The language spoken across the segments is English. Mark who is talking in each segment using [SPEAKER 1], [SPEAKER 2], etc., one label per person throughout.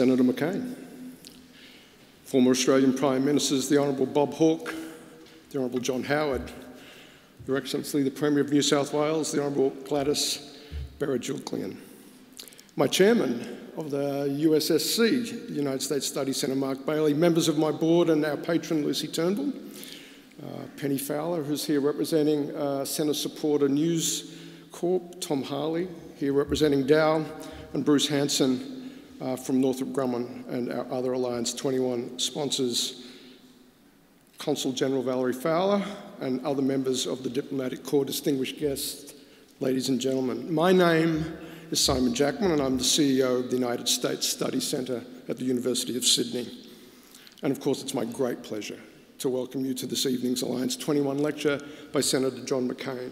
[SPEAKER 1] Senator McCain, former Australian Prime Ministers the Honourable Bob Hawke, the Honourable John Howard, Your Excellency the Premier of New South Wales, the Honourable Gladys Berejiklian, my Chairman of the USSC, the United States Study Centre, Mark Bailey, members of my board and our patron Lucy Turnbull, Penny Fowler, who's here representing Centre Supporter News Corp, Tom Harley, here representing Dow, and Bruce Hanson from Northrop Grumman and our other Alliance 21 sponsors, Consul General Valerie Fowler, and other members of the Diplomatic Corps, distinguished guests, ladies and gentlemen. My name is Simon Jackman, and I'm the CEO of the United States Study Centre at the University of Sydney. And of course, it's my great pleasure to welcome you to this evening's Alliance 21 lecture by Senator John McCain.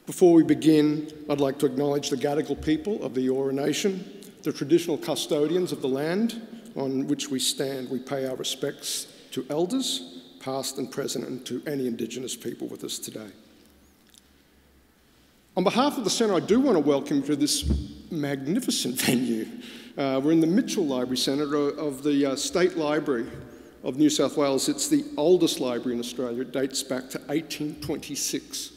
[SPEAKER 1] Before we begin, I'd like to acknowledge the Gadigal people of the Eora Nation, the traditional custodians of the land on which we stand. We pay our respects to elders, past and present, and to any Indigenous people with us today. On behalf of the Centre, I do want to welcome you to this magnificent venue. We're in the Mitchell Library Centre of the State Library of New South Wales. It's the oldest library in Australia. It dates back to 1826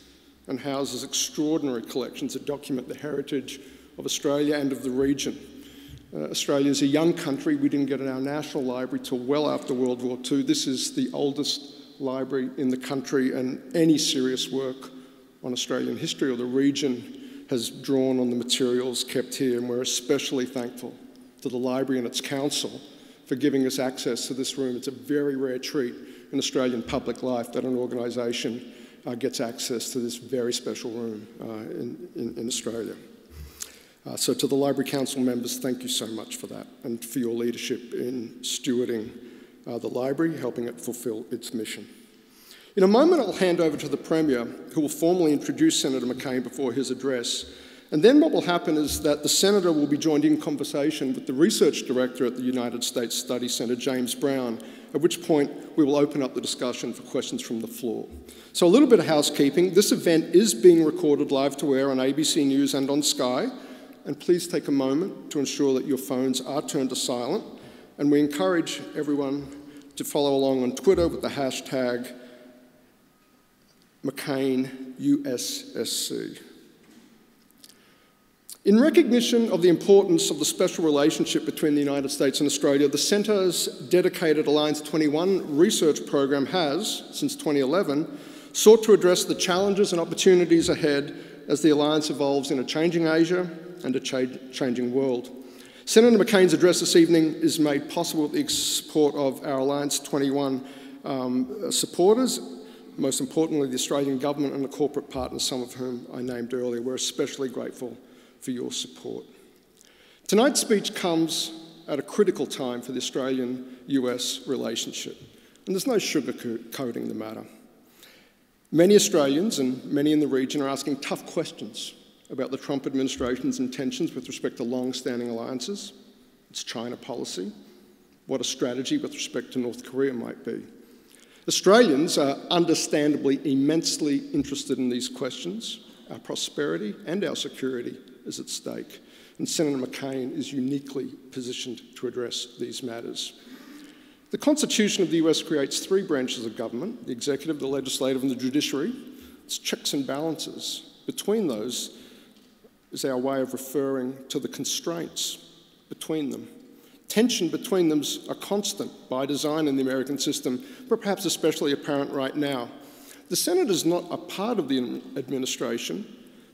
[SPEAKER 1] and houses extraordinary collections that document the heritage of Australia and of the region. Australia is a young country. We didn't get our national library till well after World War II. This is the oldest library in the country, and any serious work on Australian history or the region has drawn on the materials kept here, and we're especially thankful to the library and its council for giving us access to this room. It's a very rare treat in Australian public life that an organisation gets access to this very special room in Australia. So to the Library Council members, thank you so much for that and for your leadership in stewarding the library, helping it fulfil its mission. In a moment, I'll hand over to the Premier, who will formally introduce Senator McCain before his address. And then what will happen is that the Senator will be joined in conversation with the Research Director at the United States Study Centre, James Brown, at which point we will open up the discussion for questions from the floor. So a little bit of housekeeping. This event is being recorded live to air on ABC News and on Sky. And please take a moment to ensure that your phones are turned to silent. And we encourage everyone to follow along on Twitter with the hashtag McCainUSSC. In recognition of the importance of the special relationship between the United States and Australia, the Centre's dedicated Alliance 21 research program has, since 2011, sought to address the challenges and opportunities ahead as the Alliance evolves in a changing Asia and a changing world. Senator McCain's address this evening is made possible with the support of our Alliance 21 supporters, most importantly the Australian Government and the corporate partners, some of whom I named earlier. We're especially grateful for your support. Tonight's speech comes at a critical time for the Australian-US relationship, and there's no sugarcoating the matter. Many Australians and many in the region are asking tough questions about the Trump administration's intentions with respect to long-standing alliances, its China policy, what a strategy with respect to North Korea might be. Australians are understandably immensely interested in these questions. Our prosperity and our security is at stake, and Senator McCain is uniquely positioned to address these matters. The Constitution of the US creates three branches of government: the executive, the legislative, and the judiciary. It's checks and balances. Between those is our way of referring to the constraints between them. Tension between them is a constant by design in the American system, but perhaps especially apparent right now. The Senator's not a part of the administration,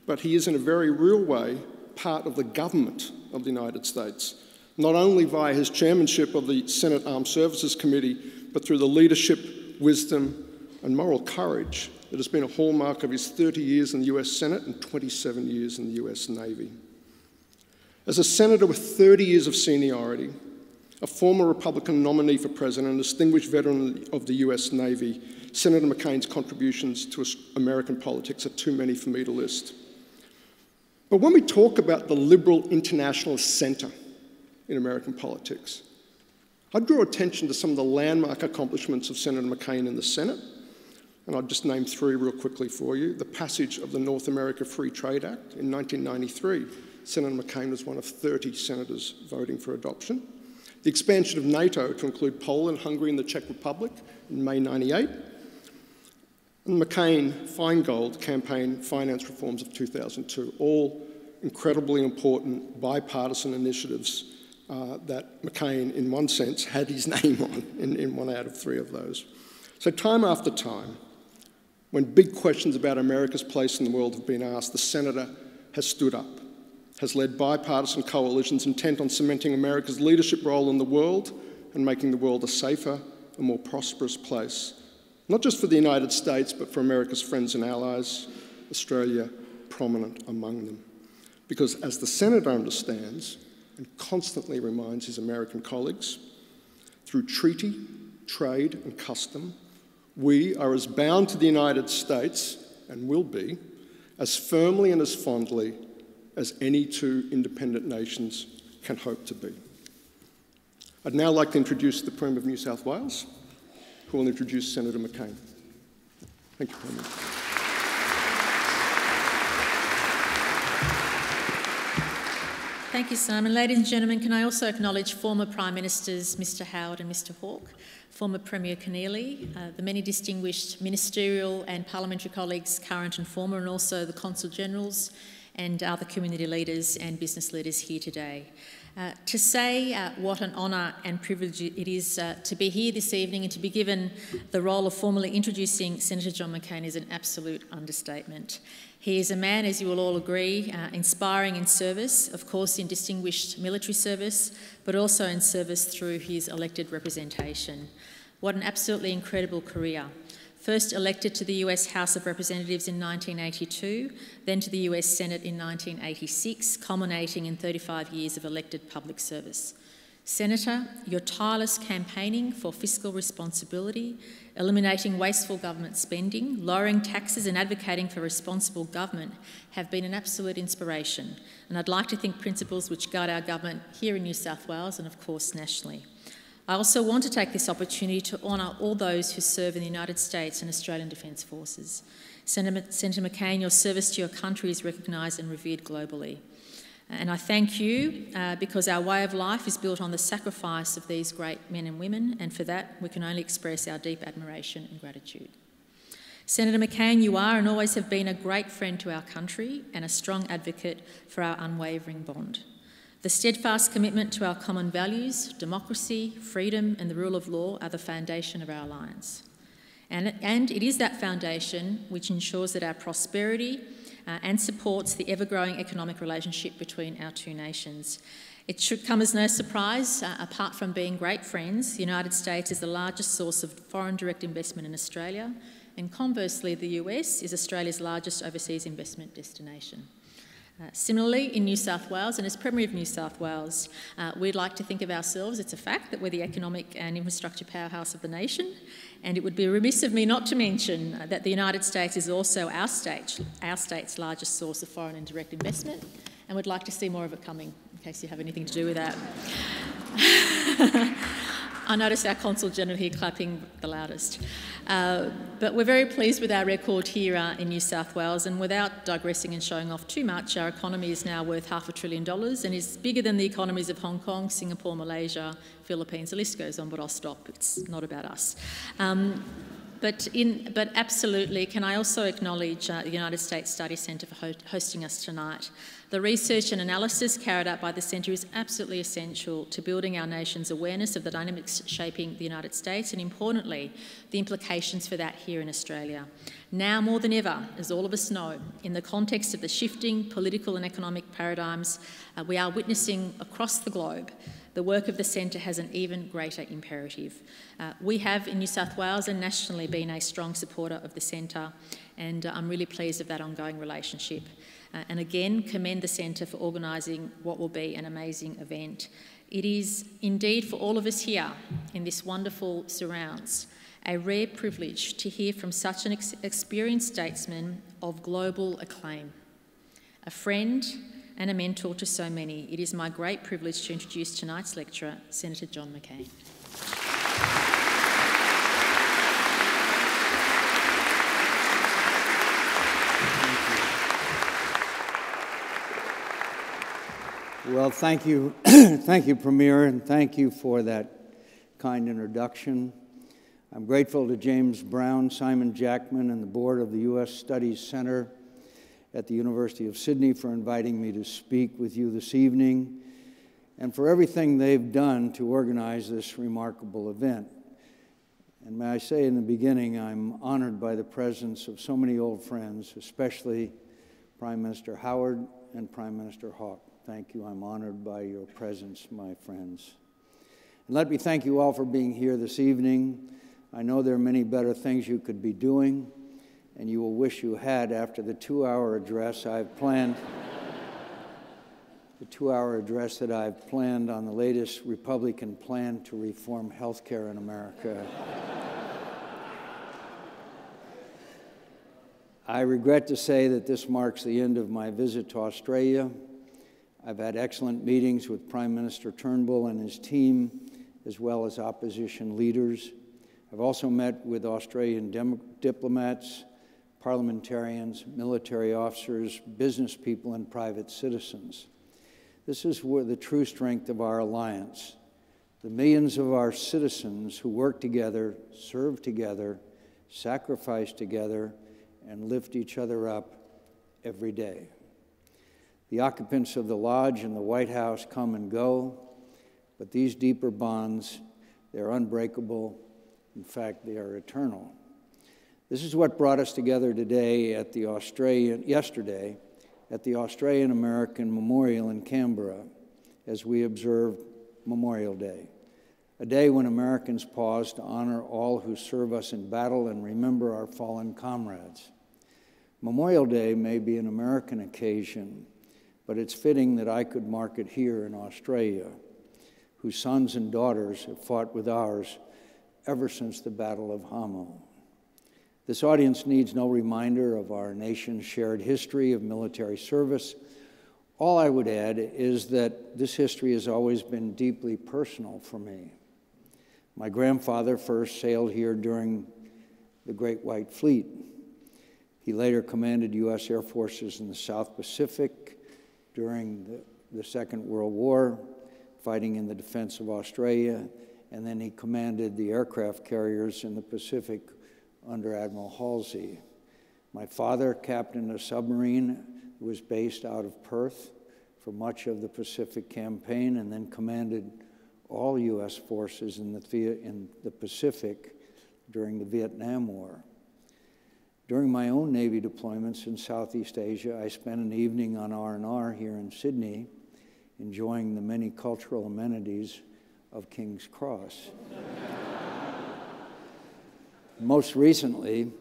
[SPEAKER 1] but he is in a very real way part of the government of the United States, not only via his chairmanship of the Senate Armed Services Committee, but through the leadership, wisdom, and moral courage that has been a hallmark of his 30 years in the US Senate and 27 years in the US Navy. As a senator with 30 years of seniority, a former Republican nominee for president, and a distinguished veteran of the US Navy, Senator McCain's contributions to American politics are too many for me to list. But when we talk about the liberal internationalist center in American politics, I'd draw attention to some of the landmark accomplishments of Senator McCain in the Senate, and I'll just name three real quickly for you. The passage of the North America Free Trade Act in 1993. Senator McCain was one of 30 senators voting for adoption. the expansion of NATO to include Poland, Hungary and the Czech Republic in May 98, and McCain-Feingold campaign finance reforms of 2002, all incredibly important bipartisan initiatives that McCain, in one sense, had his name on in one out of three of those. So time after time, when big questions about America's place in the world have been asked, the senator has stood up, has led bipartisan coalitions intent on cementing America's leadership role in the world and making the world a safer and more prosperous place, not just for the United States, but for America's friends and allies, Australia prominent among them. Because as the senator understands and constantly reminds his American colleagues, through treaty, trade and custom, we are as bound to the United States, and will be, as firmly and as fondly as any two independent nations can hope to be. I'd now like to introduce the Premier of New South Wales, who will introduce Senator McCain. Thank you, Premier.
[SPEAKER 2] Thank you, Simon. Ladies and gentlemen, can I also acknowledge former Prime Ministers Mr Howard and Mr Hawke, former Premier Keneally, the many distinguished ministerial and parliamentary colleagues, current and former, and also the Consul Generals and other community leaders and business leaders here today. To say what an honour and privilege it is to be here this evening and to be given the role of formally introducing Senator John McCain is an absolute understatement. He is a man, as you will all agree, inspiring in service, of course in distinguished military service, but also in service through his elected representation. What an absolutely incredible career. First elected to the US House of Representatives in 1982, then to the US Senate in 1986, culminating in 35 years of elected public service. Senator, your tireless campaigning for fiscal responsibility, eliminating wasteful government spending, lowering taxes and advocating for responsible government have been an absolute inspiration, and I'd like to think principles which guide our government here in New South Wales and of course nationally. I also want to take this opportunity to honour all those who serve in the United States and Australian Defence Forces. Senator McCain, your service to your country is recognised and revered globally. And I thank you because our way of life is built on the sacrifice of these great men and women, and for that we can only express our deep admiration and gratitude. Senator McCain, you are and always have been a great friend to our country and a strong advocate for our unwavering bond. The steadfast commitment to our common values, democracy, freedom and the rule of law are the foundation of our alliance. And it is that foundation which ensures that our prosperity and supports the ever-growing economic relationship between our two nations. It should come as no surprise, apart from being great friends, the United States is the largest source of foreign direct investment in Australia, and conversely, the US is Australia's largest overseas investment destination. Similarly, in New South Wales, and as Premier of New South Wales, we'd like to think of ourselves, it's a fact, that we're the economic and infrastructure powerhouse of the nation, and it would be remiss of me not to mention that the United States is also our state's largest source of foreign and direct investment, and we'd like to see more of it coming, in case you have anything to do with that. I notice our Consul General here clapping the loudest. But we're very pleased with our record here in New South Wales, and without digressing and showing off too much, our economy is now worth $500 billion and is bigger than the economies of Hong Kong, Singapore, Malaysia, Philippines. The list goes on, but I'll stop. It's not about us. But absolutely, can I also acknowledge the United States Study Centre for hosting us tonight. The research and analysis carried out by the Centre is absolutely essential to building our nation's awareness of the dynamics shaping the United States and, importantly, the implications for that here in Australia. Now more than ever, as all of us know, in the context of the shifting political and economic paradigms we are witnessing across the globe, the work of the Centre has an even greater imperative. We have in New South Wales and nationally been a strong supporter of the Centre, and I'm really pleased of that ongoing relationship. And again, commend the Centre for organising what will be an amazing event. It is indeed for all of us here in this wonderful surrounds a rare privilege to hear from such an experienced statesman of global acclaim, a friend and a mentor to so many. It is my great privilege to introduce tonight's lecturer, Senator John McCain.
[SPEAKER 3] Well, thank you. Thank you, Premier, and thank you for that kind introduction. I'm grateful to James Brown, Simon Jackman, and the board of the U.S. Studies Center at the University of Sydney for inviting me to speak with you this evening, and for everything they've done to organize this remarkable event. And may I say in the beginning, I'm honored by the presence of so many old friends, especially Prime Minister Howard and Prime Minister Hawke. Thank you. I'm honored by your presence, my friends. And let me thank you all for being here this evening. I know there are many better things you could be doing, and you will wish you had after the 2-hour address I've planned. The 2-hour address that I've planned on the latest Republican plan to reform health care in America. I regret to say that this marks the end of my visit to Australia. I've had excellent meetings with Prime Minister Turnbull and his team, as well as opposition leaders. I've also met with Australian diplomats, parliamentarians, military officers, business people, and private citizens. This is where the true strength of our alliance. The millions of our citizens who work together, serve together, sacrifice together, and lift each other up every day. The occupants of the Lodge and the White House come and go, but these deeper bonds, they're unbreakable. In fact, they are eternal. This is what brought us together today yesterday at the Australian-American Memorial in Canberra as we observed Memorial Day, a day when Americans pause to honor all who serve us in battle and remember our fallen comrades. Memorial Day may be an American occasion, but it's fitting that I could mark it here in Australia, whose sons and daughters have fought with ours ever since the Battle of Hamo. This audience needs no reminder of our nation's shared history of military service. All I would add is that this history has always been deeply personal for me. My grandfather first sailed here during the Great White Fleet. He later commanded U.S. Air Forces in the South Pacific during the Second World War, fighting in the defense of Australia, and then he commanded the aircraft carriers in the Pacific under Admiral Halsey. My father captained a submarine that was based out of Perth for much of the Pacific campaign and then commanded all U.S. forces in the Pacific during the Vietnam War. During my own Navy deployments in Southeast Asia, I spent an evening on R&R here in Sydney, enjoying the many cultural amenities of King's Cross. Most recently,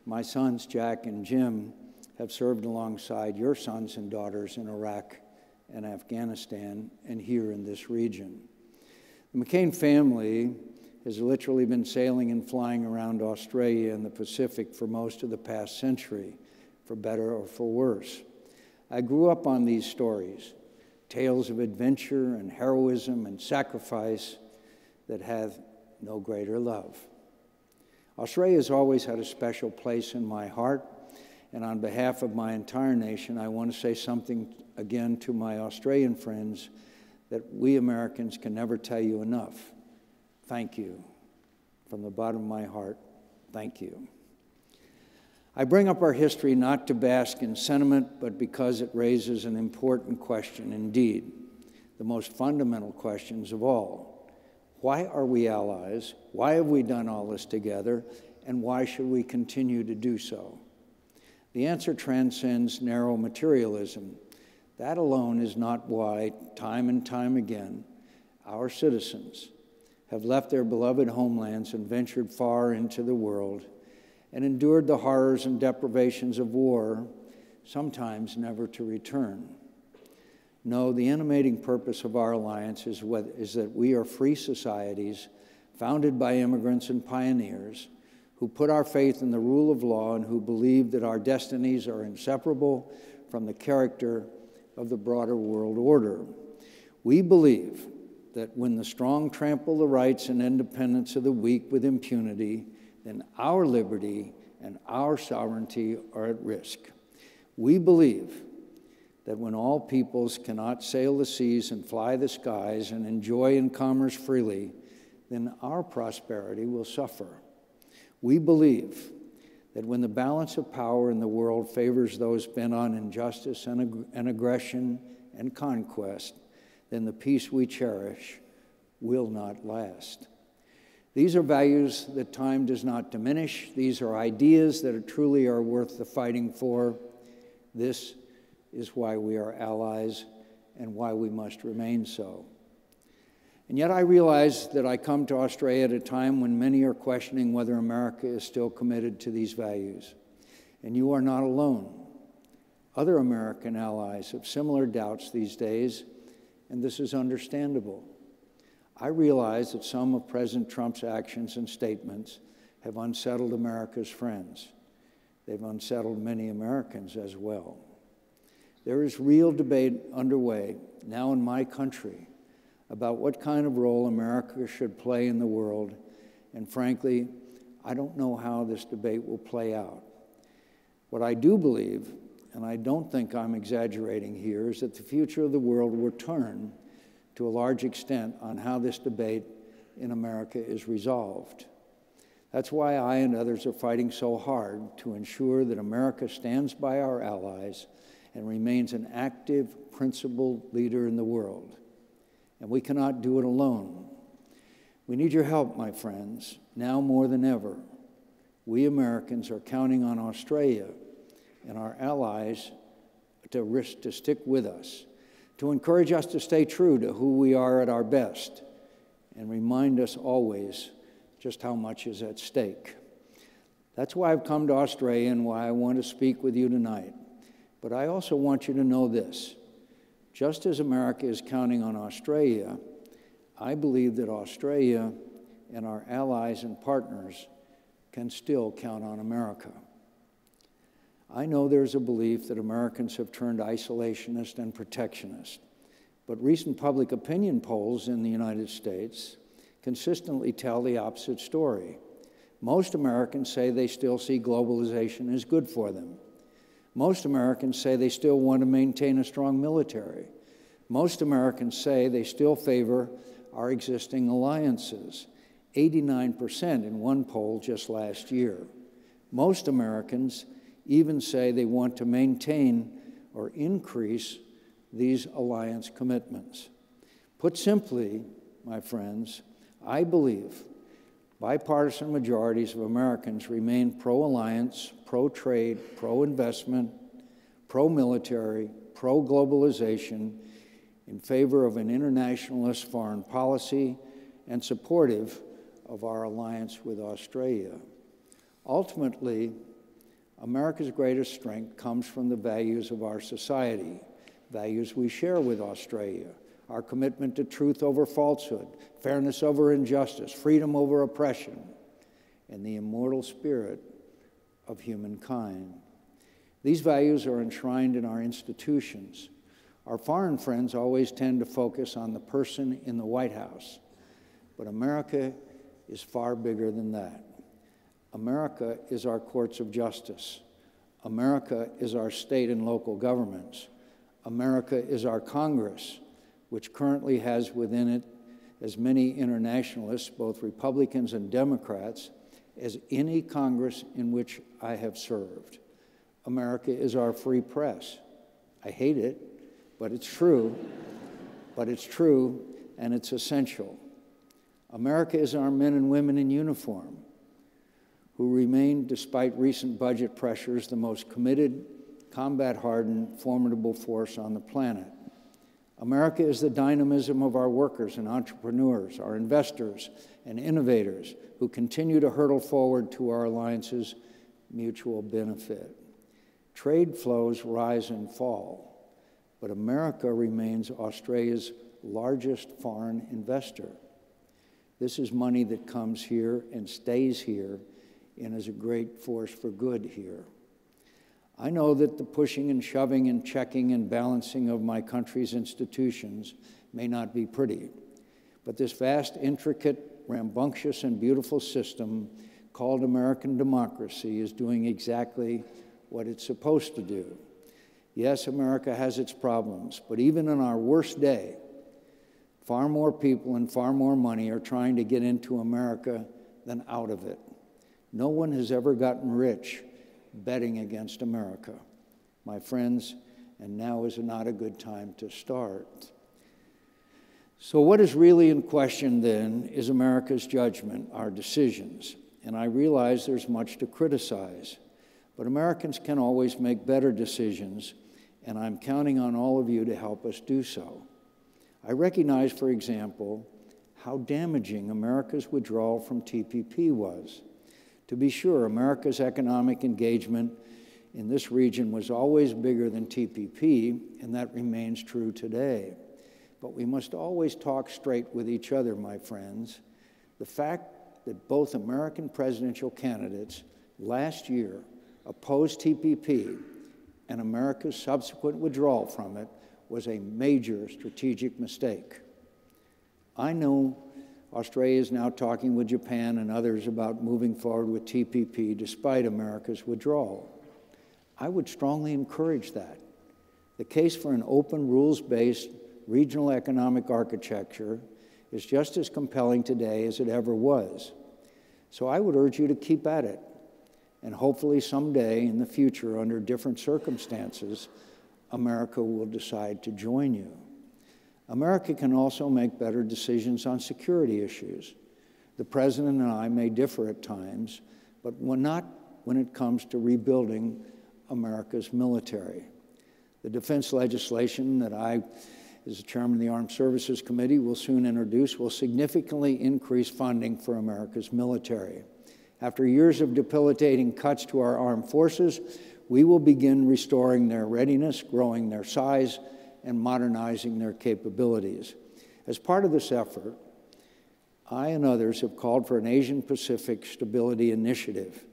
[SPEAKER 3] my sons, Jack and Jim, have served alongside your sons and daughters in Iraq and Afghanistan and here in this region. The McCain family has literally been sailing and flying around Australia and the Pacific for most of the past century, for better or for worse. I grew up on these stories, tales of adventure and heroism and sacrifice that have no greater love. Australia has always had a special place in my heart, and on behalf of my entire nation, I want to say something again to my Australian friends that we Americans can never tell you enough. Thank you. From the bottom of my heart, thank you. I bring up our history not to bask in sentiment, but because it raises an important question indeed, the most fundamental questions of all. Why are we allies? Why have we done all this together? And why should we continue to do so? The answer transcends narrow materialism. That alone is not why, time and time again, our citizens have left their beloved homelands and ventured far into the world and endured the horrors and deprivations of war, sometimes never to return. No, the animating purpose of our alliance is that we are free societies founded by immigrants and pioneers who put our faith in the rule of law and who believe that our destinies are inseparable from the character of the broader world order. We believe that when the strong trample the rights and independence of the weak with impunity, then our liberty and our sovereignty are at risk. We believe that when all peoples cannot sail the seas and fly the skies and enjoy in commerce freely, then our prosperity will suffer. We believe that when the balance of power in the world favors those bent on injustice and aggression and conquest, then the peace we cherish will not last. These are values that time does not diminish. These are ideas that truly are worth the fighting for. This is why we are allies and why we must remain so. And yet I realize that I come to Australia at a time when many are questioning whether America is still committed to these values. And you are not alone. Other American allies have similar doubts these days, and this is understandable. I realize that some of President Trump's actions and statements have unsettled America's friends. They've unsettled many Americans as well. There is real debate underway now in my country about what kind of role America should play in the world, and frankly, I don't know how this debate will play out. What I do believe, and I don't think I'm exaggerating here, is that the future of the world will turn to a large extent on how this debate in America is resolved. That's why I and others are fighting so hard to ensure that America stands by our allies and remains an active, principled leader in the world. And we cannot do it alone. We need your help, my friends, now more than ever. We Americans are counting on Australia and our allies to stick with us, to encourage us to stay true to who we are at our best, and remind us always just how much is at stake. That's why I've come to Australia and why I want to speak with you tonight. But I also want you to know this. Just as America is counting on Australia, I believe that Australia and our allies and partners can still count on America. I know there's a belief that Americans have turned isolationist and protectionist, but recent public opinion polls in the United States consistently tell the opposite story. Most Americans say they still see globalization as good for them. Most Americans say they still want to maintain a strong military. Most Americans say they still favor our existing alliances, 89% in one poll just last year. Most Americans even say they want to maintain or increase these alliance commitments. Put simply, my friends, I believe bipartisan majorities of Americans remain pro-alliance, pro-trade, pro-investment, pro-military, pro-globalization, in favor of an internationalist foreign policy, and supportive of our alliance with Australia. Ultimately, America's greatest strength comes from the values of our society, values we share with Australia, our commitment to truth over falsehood, fairness over injustice, freedom over oppression, and the immortal spirit of humankind. These values are enshrined in our institutions. Our foreign friends always tend to focus on the person in the White House, but America is far bigger than that. America is our courts of justice. America is our state and local governments. America is our Congress, which currently has within it as many internationalists, both Republicans and Democrats, as any Congress in which I have served. America is our free press. I hate it, but it's true. But it's true, and it's essential. America is our men and women in uniform, who remain, despite recent budget pressures, the most committed, combat-hardened, formidable force on the planet. America is the dynamism of our workers and entrepreneurs, our investors and innovators, who continue to hurtle forward to our alliance's mutual benefit. Trade flows rise and fall, but America remains Australia's largest foreign investor. This is money that comes here and stays here and is a great force for good here. I know that the pushing and shoving and checking and balancing of my country's institutions may not be pretty, but this vast, intricate, rambunctious, and beautiful system called American democracy is doing exactly what it's supposed to do. Yes, America has its problems, but even on our worst day, far more people and far more money are trying to get into America than out of it. No one has ever gotten rich betting against America, my friends, and now is not a good time to start. So what is really in question then is America's judgment, our decisions. And I realize there's much to criticize, but Americans can always make better decisions, and I'm counting on all of you to help us do so. I recognize, for example, how damaging America's withdrawal from TPP was. To be sure, America's economic engagement in this region was always bigger than TPP, and that remains true today. But we must always talk straight with each other, my friends. The fact that both American presidential candidates last year opposed TPP and America's subsequent withdrawal from it was a major strategic mistake. I know Australia is now talking with Japan and others about moving forward with TPP despite America's withdrawal. I would strongly encourage that. The case for an open, rules-based regional economic architecture is just as compelling today as it ever was. So I would urge you to keep at it. And hopefully someday in the future, under different circumstances, America will decide to join you. America can also make better decisions on security issues. The President and I may differ at times, but not when it comes to rebuilding America's military. The defense legislation that I, as the chairman of the Armed Services Committee, will soon introduce will significantly increase funding for America's military. After years of debilitating cuts to our armed forces, we will begin restoring their readiness, growing their size, and modernizing their capabilities. As part of this effort, I and others have called for an Asian-Pacific Stability Initiative.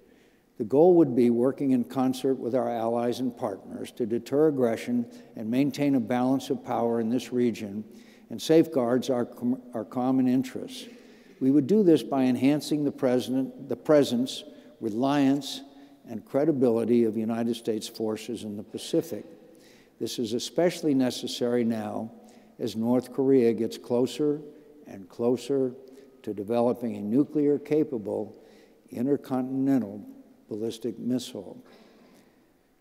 [SPEAKER 3] The goal would be working in concert with our allies and partners to deter aggression and maintain a balance of power in this region and safeguards our common interests. We would do this by enhancing the presence, reliance, and credibility of United States forces in the Pacific. This is especially necessary now as North Korea gets closer and closer to developing a nuclear-capable intercontinental ballistic missile.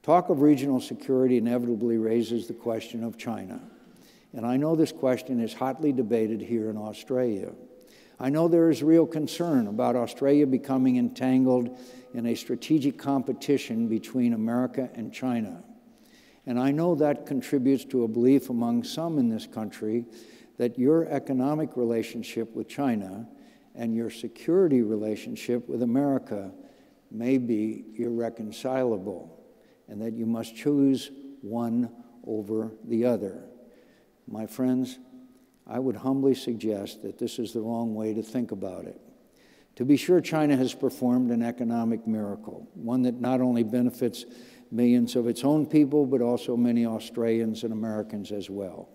[SPEAKER 3] Talk of regional security inevitably raises the question of China. And I know this question is hotly debated here in Australia. I know there is real concern about Australia becoming entangled in a strategic competition between America and China. And I know that contributes to a belief among some in this country that your economic relationship with China and your security relationship with America may be irreconcilable, and that you must choose one over the other. My friends, I would humbly suggest that this is the wrong way to think about it. To be sure, China has performed an economic miracle, one that not only benefits millions of its own people, but also many Australians and Americans as well.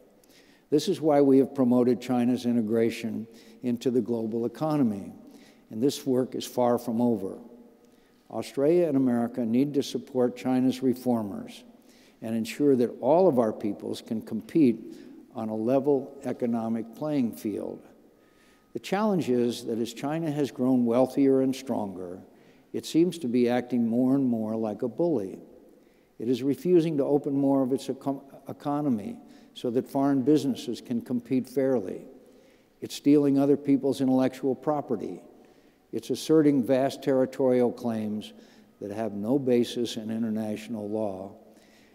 [SPEAKER 3] This is why we have promoted China's integration into the global economy, and this work is far from over. Australia and America need to support China's reformers and ensure that all of our peoples can compete on a level economic playing field. The challenge is that as China has grown wealthier and stronger, it seems to be acting more and more like a bully. It is refusing to open more of its economy so that foreign businesses can compete fairly. It's stealing other people's intellectual property. It's asserting vast territorial claims that have no basis in international law.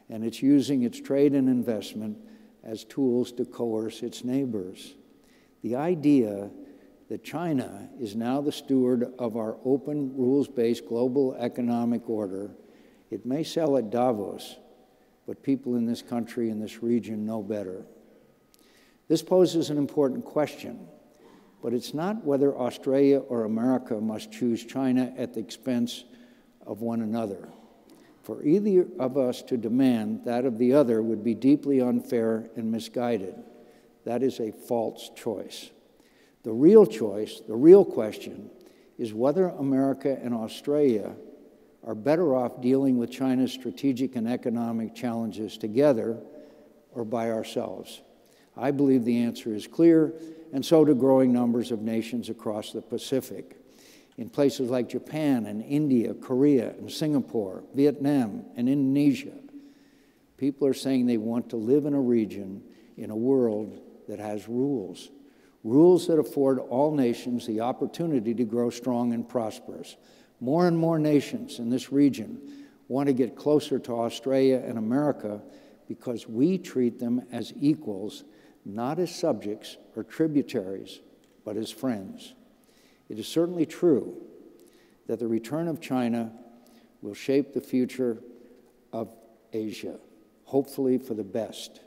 [SPEAKER 3] And it's using its trade and investment as tools to coerce its neighbors. The idea that China is now the steward of our open, rules-based global economic order, it may sell at Davos, but people in this country and this region know better. This poses an important question, but it's not whether Australia or America must choose China at the expense of one another. For either of us to demand that of the other would be deeply unfair and misguided. That is a false choice. The real choice, the real question, is whether America and Australia are better off dealing with China's strategic and economic challenges together or by ourselves? I believe the answer is clear, and so do growing numbers of nations across the Pacific. In places like Japan and India, Korea and Singapore, Vietnam and Indonesia, people are saying they want to live in a region, in a world that has rules. Rules that afford all nations the opportunity to grow strong and prosperous. More and more nations in this region want to get closer to Australia and America because we treat them as equals, not as subjects or tributaries, but as friends. It is certainly true that the return of China will shape the future of Asia, hopefully for the best.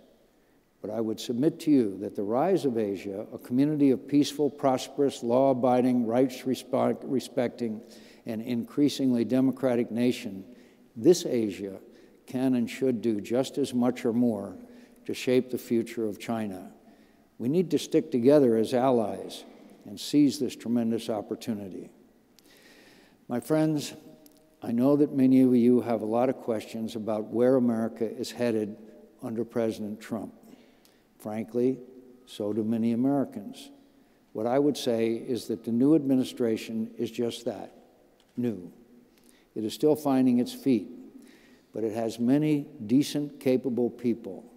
[SPEAKER 3] But I would submit to you that the rise of Asia, a community of peaceful, prosperous, law-abiding, rights-respecting, and increasingly democratic nation, this Asia can and should do just as much or more to shape the future of China. We need to stick together as allies and seize this tremendous opportunity. My friends, I know that many of you have a lot of questions about where America is headed under President Trump. Frankly, so do many Americans. What I would say is that the new administration is just that, new. It is still finding its feet, but it has many decent, capable people.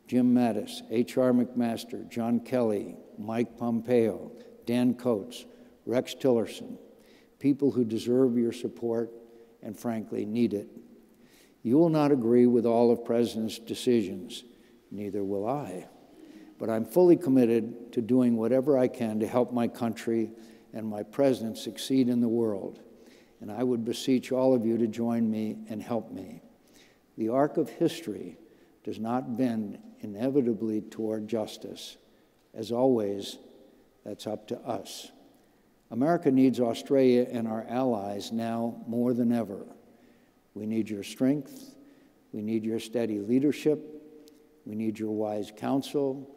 [SPEAKER 3] Jim Mattis, H.R. McMaster, John Kelly, Mike Pompeo, Dan Coates, Rex Tillerson, people who deserve your support and frankly need it. You will not agree with all of President's decisions, neither will I. But I'm fully committed to doing whatever I can to help my country and my president succeed in the world. And I would beseech all of you to join me and help me. The arc of history does not bend inevitably toward justice. As always, that's up to us. America needs Australia and our allies now more than ever. We need your strength. We need your steady leadership. We need your wise counsel.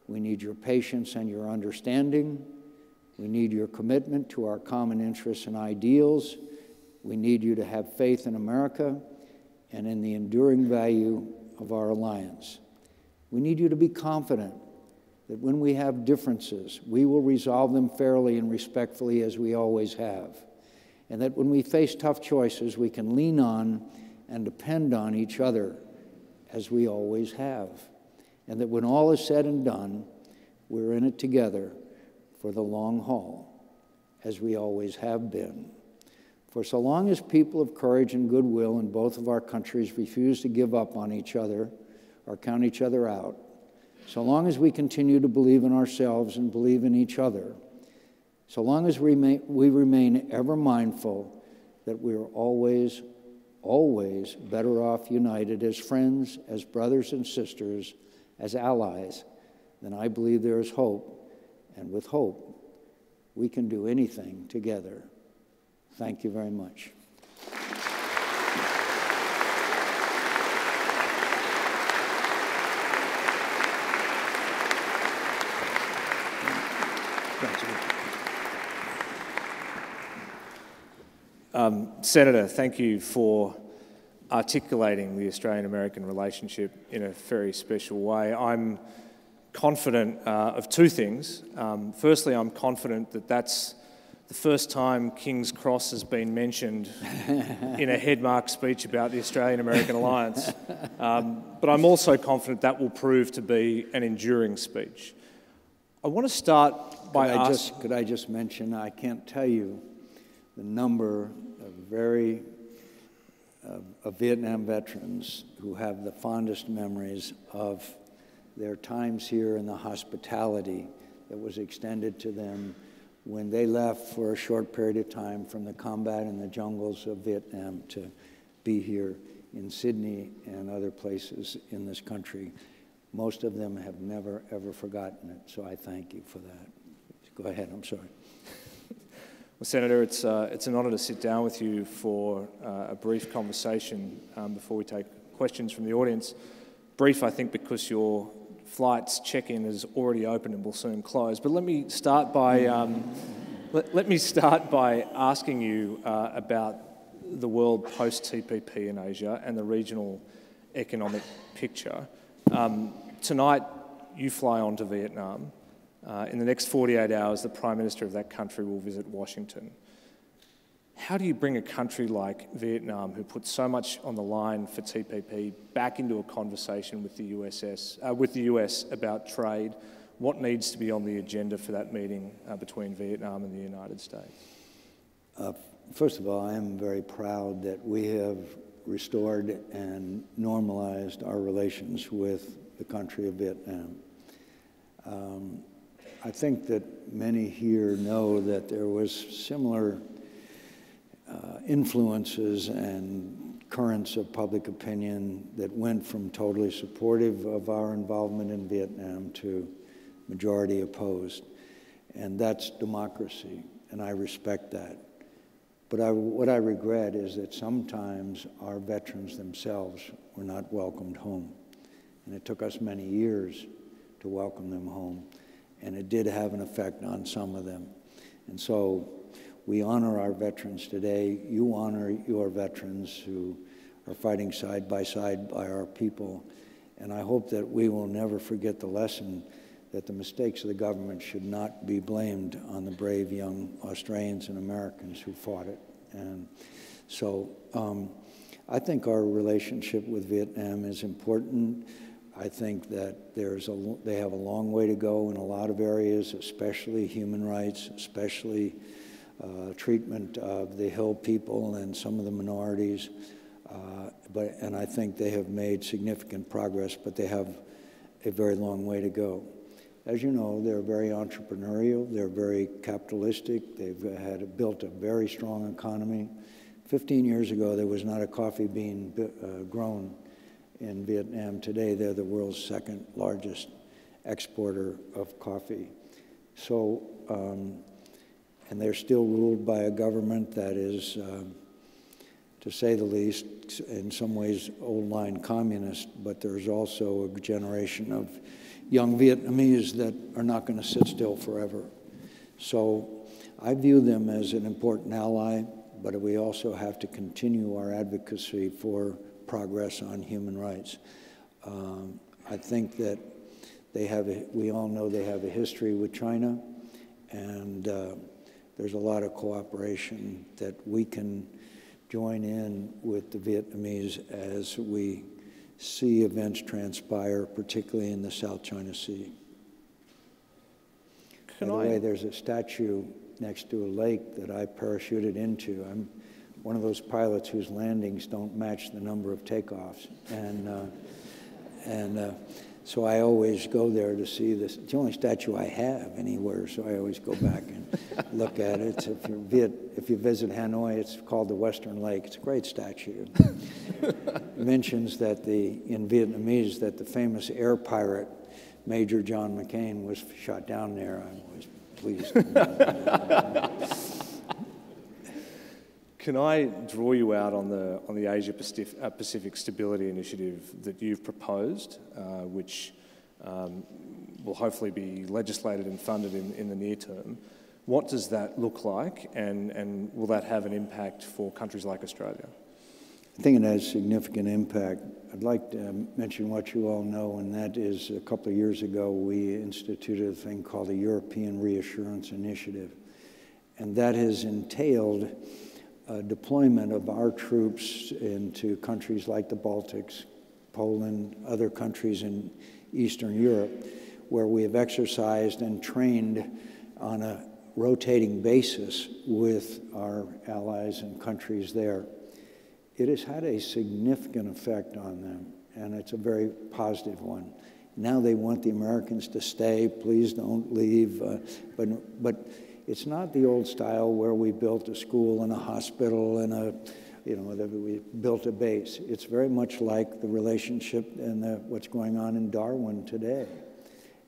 [SPEAKER 3] We need your patience and your understanding. We need your commitment to our common interests and ideals. We need you to have faith in America and in the enduring value of our alliance. We need you to be confident that when we have differences, we will resolve them fairly and respectfully as we always have. And that when we face tough choices, we can lean on and depend on each other as we always have. And that when all is said and done, we're in it together for the long haul, as we always have been. For so long as people of courage and goodwill in both of our countries refuse to give up on each other or count each other out, so long as we continue to believe in ourselves and believe in each other, so long as we remain ever mindful that we are always, always better off united as friends, as brothers and sisters, as allies, then I believe there is hope, and with hope, we can do anything together. Thank you very much.
[SPEAKER 4] Senator, thank you for articulating the Australian-American relationship in a very special way. I'm confident of two things. Firstly, I'm confident that that's the first time King's Cross has been mentioned in a headmark speech about the Australian-American alliance. But I'm also confident that will prove to be an enduring speech. I want to start by asking...
[SPEAKER 3] Could I just mention, I can't tell you the number of Vietnam veterans who have the fondest memories of their times here and the hospitality that was extended to them when they left for a short period of time from the combat in the jungles of Vietnam to be here in Sydney and other places in this country. Most of them have never, ever forgotten it, so I thank you for that. Go ahead, I'm sorry.
[SPEAKER 4] Well, Senator, it's an honour to sit down with you for a brief conversation before we take questions from the audience. Brief, I think, because your flight's check-in is already open and will soon close. But let me start by asking you about the world post-TPP in Asia and the regional economic picture. Tonight, you fly on to Vietnam. In the next 48 hours, the Prime Minister of that country will visit Washington. How do you bring a country like Vietnam, who put so much on the line for TPP, back into a conversation with the US about trade? What needs to be on the agenda for that meeting between Vietnam and the United States?
[SPEAKER 3] First of all, I am very proud that we have restored and normalized our relations with the country of Vietnam. I think that many here know that there was similar influences and currents of public opinion that went from totally supportive of our involvement in Vietnam to majority opposed. And that's democracy, and I respect that. But what I regret is that sometimes our veterans themselves were not welcomed home. And it took us many years to welcome them home. And it did have an effect on some of them. And so we honor our veterans today. You honor your veterans who are fighting side by our people. And I hope that we will never forget the lesson that the mistakes of the government should not be blamed on the brave young Australians and Americans who fought it. And so I think our relationship with Vietnam is important. I think that they have a long way to go in a lot of areas, especially human rights, especially treatment of the Hill people and some of the minorities. And I think they have made significant progress, but they have a very long way to go. As you know, they're very entrepreneurial, they're very capitalistic, they've built a very strong economy. 15 years ago, there was not a coffee bean grown in Vietnam. Today, they're the world's second largest exporter of coffee. So, and they're still ruled by a government that is, to say the least, in some ways old-line communist, but there's also a generation of young Vietnamese that are not going to sit still forever. So I view them as an important ally, but we also have to continue our advocacy for progress on human rights. I think that we all know they have a history with China, and there's a lot of cooperation that we can join in with the Vietnamese as we see events transpire, particularly in the South China Sea. By the way, there's a statue next to a lake that I parachuted into. I'm one of those pilots whose landings don't match the number of takeoffs. So I always go there to see this. It's the only statue I have anywhere, so I always go back and look at it. If you visit Hanoi, it's called the Western Lake. It's a great statue. It mentions that in Vietnamese that the famous air pirate, Major John McCain, was shot down there. I'm always pleased.
[SPEAKER 4] Can I draw you out on the Asia Pacific Stability Initiative that you've proposed, which will hopefully be legislated and funded in the near term? What does that look like, and will that have an impact for countries like Australia?
[SPEAKER 3] I think it has significant impact. I'd like to mention what you all know, and that is a couple of years ago we instituted a thing called the European Reassurance Initiative, and that has entailed deployment of our troops into countries like the Baltics, Poland, other countries in Eastern Europe, where we have exercised and trained on a rotating basis with our allies and countries there. It has had a significant effect on them, and it's a very positive one. Now they want the Americans to stay. Please don't leave. But it's not the old style where we built a school and a hospital and we built a base. It's very much like the relationship and what's going on in Darwin today.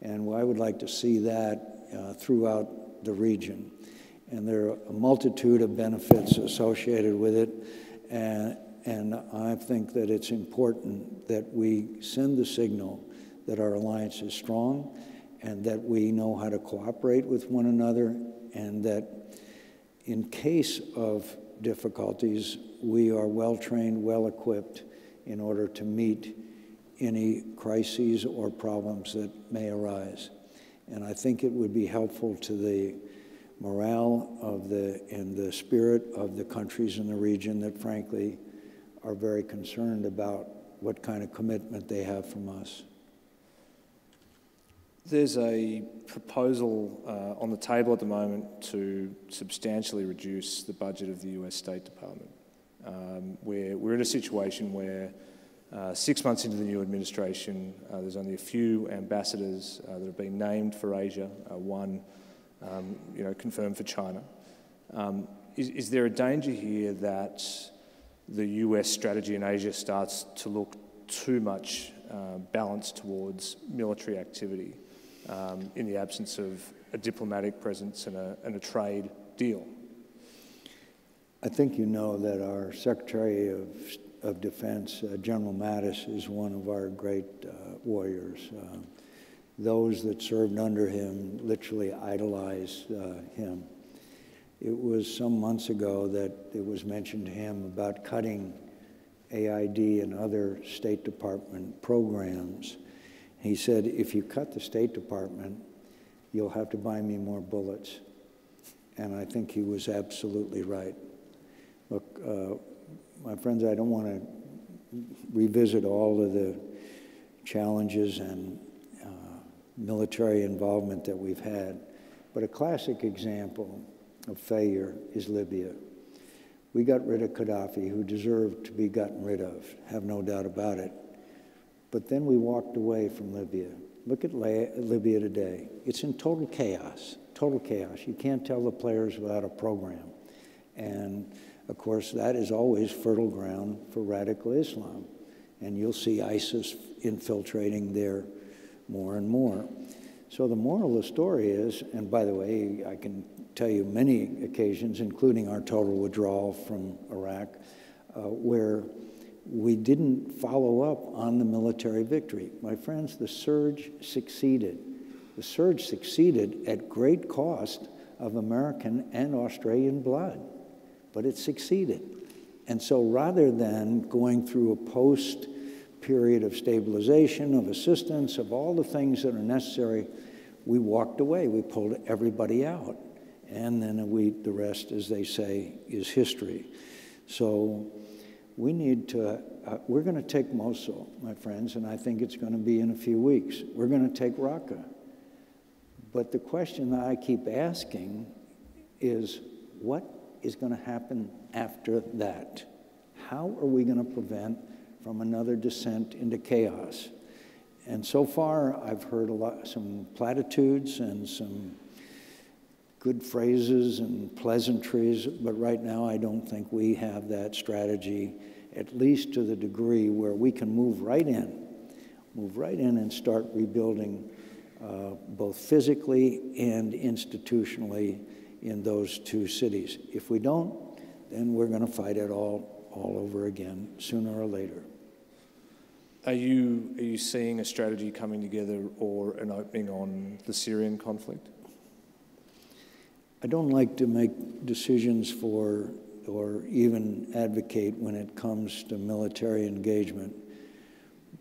[SPEAKER 3] And I would like to see that throughout the region. And there are a multitude of benefits associated with it. And I think that it's important that we send the signal that our alliance is strong and that we know how to cooperate with one another, and that in case of difficulties, we are well-trained, well-equipped in order to meet any crises or problems that may arise. And I think it would be helpful to the morale of and the spirit of the countries in the region that, frankly, are very concerned about what kind of commitment they have from us.
[SPEAKER 4] There's a proposal on the table at the moment to substantially reduce the budget of the US State Department. We're in a situation where 6 months into the new administration, there's only a few ambassadors that have been named for Asia, one confirmed for China. Is there a danger here that the US strategy in Asia starts to look too much balanced towards military activity in the absence of a diplomatic presence and a trade deal?
[SPEAKER 3] I think you know that our Secretary of Defense, General Mattis, is one of our great warriors. Those that served under him literally idolized him. It was some months ago that it was mentioned to him about cutting AID and other State Department programs. He said, if you cut the State Department, you'll have to buy me more bullets. And I think he was absolutely right. Look, my friends, I don't want to revisit all of the challenges and military involvement that we've had, but a classic example of failure is Libya. We got rid of Gaddafi, who deserved to be gotten rid of, have no doubt about it. But then we walked away from Libya. Look at Libya today. It's in total chaos, total chaos. You can't tell the players without a program. And of course, that is always fertile ground for radical Islam. And you'll see ISIS infiltrating there more and more. So the moral of the story is, and by the way, I can tell you many occasions, including our total withdrawal from Iraq, where we didn't follow up on the military victory. My friends, the surge succeeded. The surge succeeded at great cost of American and Australian blood, but it succeeded. And so rather than going through a post-period of stabilization, of assistance, of all the things that are necessary, we walked away. We pulled everybody out. And then the rest, as they say, is history. So we need to, we're going to take Mosul, my friends, and I think it's going to be in a few weeks. We're going to take Raqqa. But the question that I keep asking is, what is going to happen after that? How are we going to prevent from another descent into chaos? And so far, I've heard some platitudes and some good phrases and pleasantries, but right now I don't think we have that strategy, at least to the degree where we can move right in and start rebuilding both physically and institutionally in those two cities. If we don't, then we're going to fight it all over again, sooner or later.
[SPEAKER 4] Are you seeing a strategy coming together or an opening on the Syrian conflict?
[SPEAKER 3] I don't like to make decisions for or even advocate when it comes to military engagement,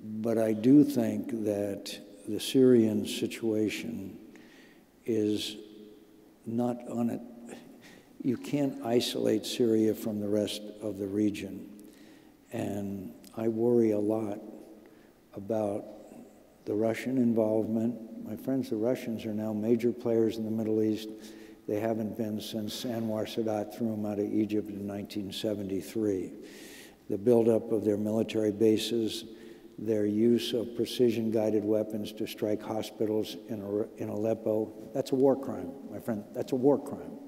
[SPEAKER 3] but I do think that the Syrian situation is not on it. You can't isolate Syria from the rest of the region. And I worry a lot about the Russian involvement. My friends, the Russians are now major players in the Middle East. They haven't been since Anwar Sadat threw them out of Egypt in 1973. The buildup of their military bases, their use of precision-guided weapons to strike hospitals in Aleppo, that's a war crime, my friend. That's a war crime.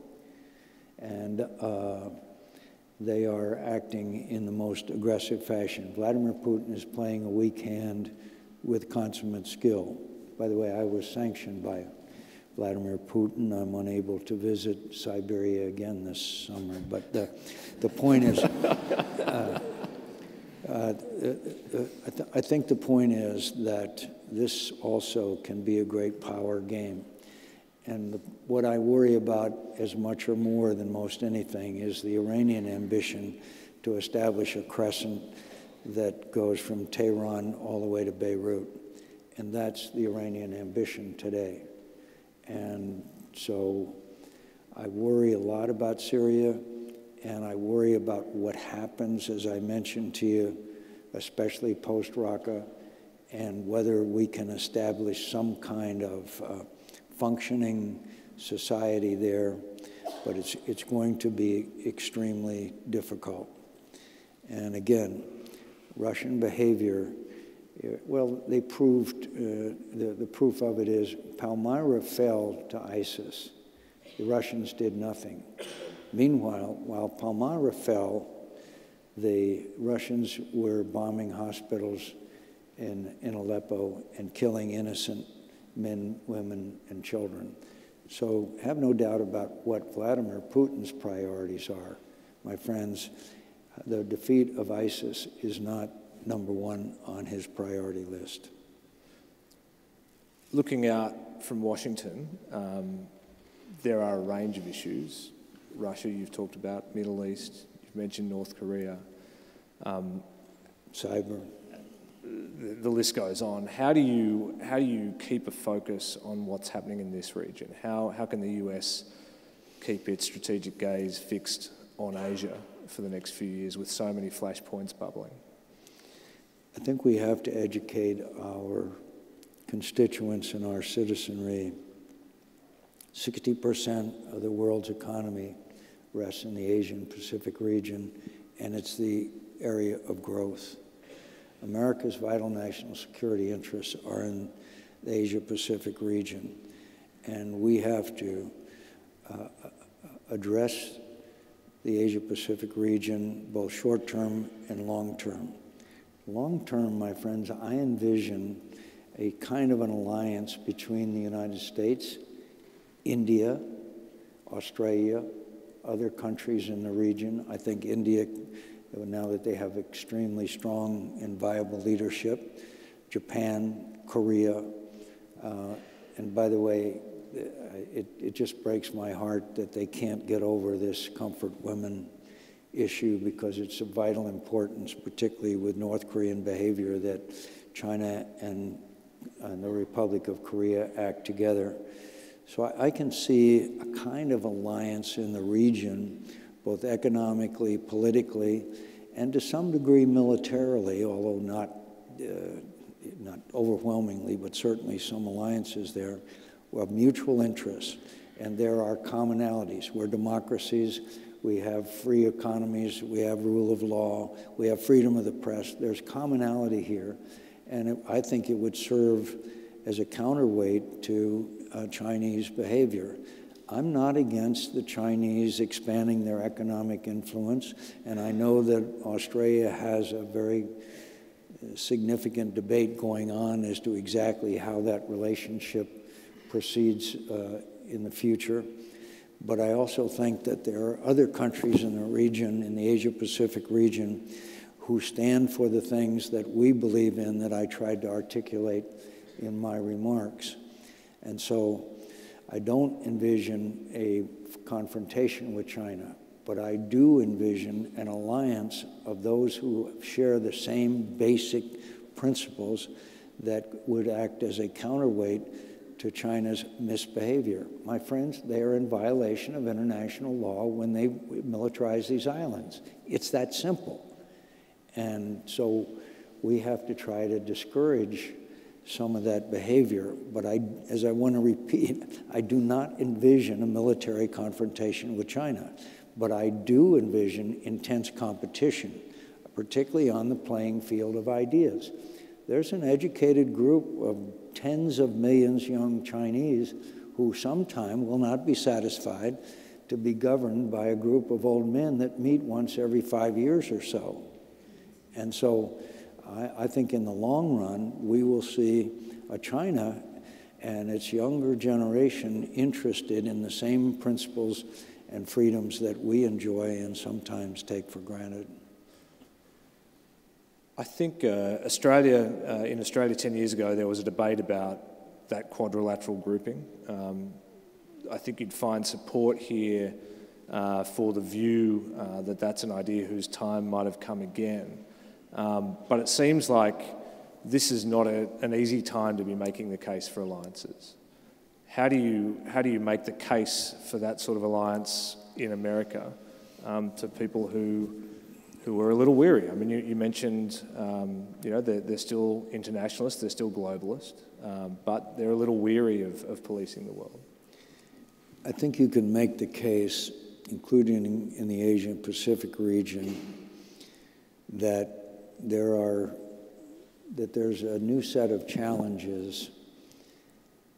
[SPEAKER 3] And they are acting in the most aggressive fashion. Vladimir Putin is playing a weak hand with consummate skill. By the way, I was sanctioned by Vladimir Putin. I'm unable to visit Siberia again this summer. But the point is, I think the point is that this also can be a great power game. And what I worry about as much or more than most anything is the Iranian ambition to establish a crescent that goes from Tehran all the way to Beirut. And that's the Iranian ambition today. And so I worry a lot about Syria, and I worry about what happens, as I mentioned to you, especially post-Raqqa, and whether we can establish some kind of functioning society there, but it's going to be extremely difficult. And again, Russian behavior, well, they proved, the proof of it is Palmyra fell to ISIS. The Russians did nothing. Meanwhile, while Palmyra fell, the Russians were bombing hospitals in Aleppo and killing innocent men, women, and children. So have no doubt about what Vladimir Putin's priorities are. My friends, the defeat of ISIS is not number one on his priority list.
[SPEAKER 4] Looking out from Washington, there are a range of issues. Russia, you've talked about, Middle East, you've mentioned North Korea.
[SPEAKER 3] Cyber.
[SPEAKER 4] The list goes on. How do you keep a focus on what's happening in this region? How can the US keep its strategic gaze fixed on Asia for the next few years with so many flashpoints bubbling?
[SPEAKER 3] I think we have to educate our constituents and our citizenry. 60% of the world's economy rests in the Asian Pacific region, and it's the area of growth. America's vital national security interests are in the Asia-Pacific region, and we have to address the Asia-Pacific region, both short-term and long-term. Long-term, my friends, I envision a kind of an alliance between the United States, India, Australia, other countries in the region. I think India, now that they have extremely strong and viable leadership, Japan, Korea, and by the way, it just breaks my heart that they can't get over this comfort women issue, because it's of vital importance, particularly with North Korean behavior, that China and the Republic of Korea act together. So I can see a kind of alliance in the region, both economically, politically, and to some degree militarily, although not overwhelmingly, but certainly some alliances there of mutual interests. And there are commonalities. We're democracies. We have free economies. We have rule of law. We have freedom of the press. There's commonality here. And I think it would serve as a counterweight to Chinese behavior. I'm not against the Chinese expanding their economic influence, and I know that Australia has a very significant debate going on as to exactly how that relationship proceeds in the future. But I also think that there are other countries in the region, in the Asia-Pacific region, who stand for the things that we believe in, that I tried to articulate in my remarks. And so I don't envision a confrontation with China, but I do envision an alliance of those who share the same basic principles that would act as a counterweight to China's misbehavior. My friends, they are in violation of international law when they militarize these islands. It's that simple. And so we have to try to discourage some of that behavior. But as I want to repeat, I do not envision a military confrontation with China. But I do envision intense competition, particularly on the playing field of ideas. There's an educated group of tens of millions young Chinese who sometime will not be satisfied to be governed by a group of old men that meet once every 5 years or so. And so I think in the long run, we will see a China and its younger generation interested in the same principles and freedoms that we enjoy and sometimes take for granted.
[SPEAKER 4] I think in Australia 10 years ago, there was a debate about that quadrilateral grouping. I think you'd find support here for the view that that's an idea whose time might have come again. But it seems like this is not an easy time to be making the case for alliances. How do you make the case for that sort of alliance in America to people who are a little weary? I mean, you mentioned, they're still internationalists, they're still globalists, but they're a little weary of policing the world.
[SPEAKER 3] I think you can make the case, including in the Asia-Pacific region, that there's a new set of challenges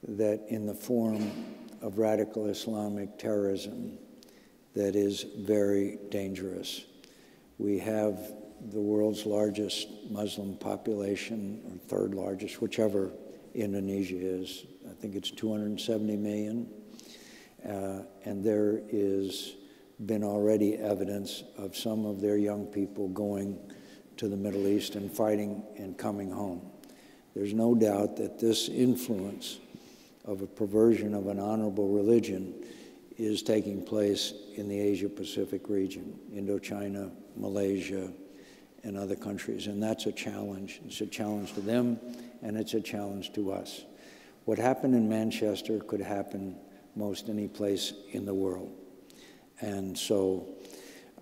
[SPEAKER 3] that in the form of radical Islamic terrorism that is very dangerous. We have the world's largest Muslim population, or third largest, whichever Indonesia is. I think it's 270 million. And there is been already evidence of some of their young people going to the Middle East and fighting and coming home. There's no doubt that this influence of a perversion of an honorable religion is taking place in the Asia-Pacific region, Indochina, Malaysia, and other countries, and that's a challenge. It's a challenge to them, and it's a challenge to us. What happened in Manchester could happen most any place in the world. And so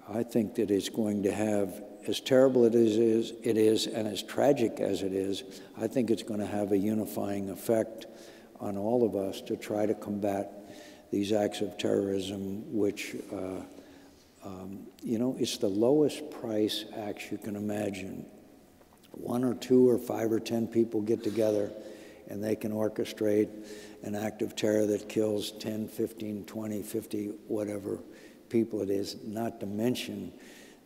[SPEAKER 3] I think that it's going to have, as terrible it is, and as tragic as it is, I think it's going to have a unifying effect on all of us to try to combat these acts of terrorism, which, it's the lowest price acts you can imagine. 1 or 2 or 5 or 10 people get together and they can orchestrate an act of terror that kills 10, 15, 20, 50, whatever people it is, not to mention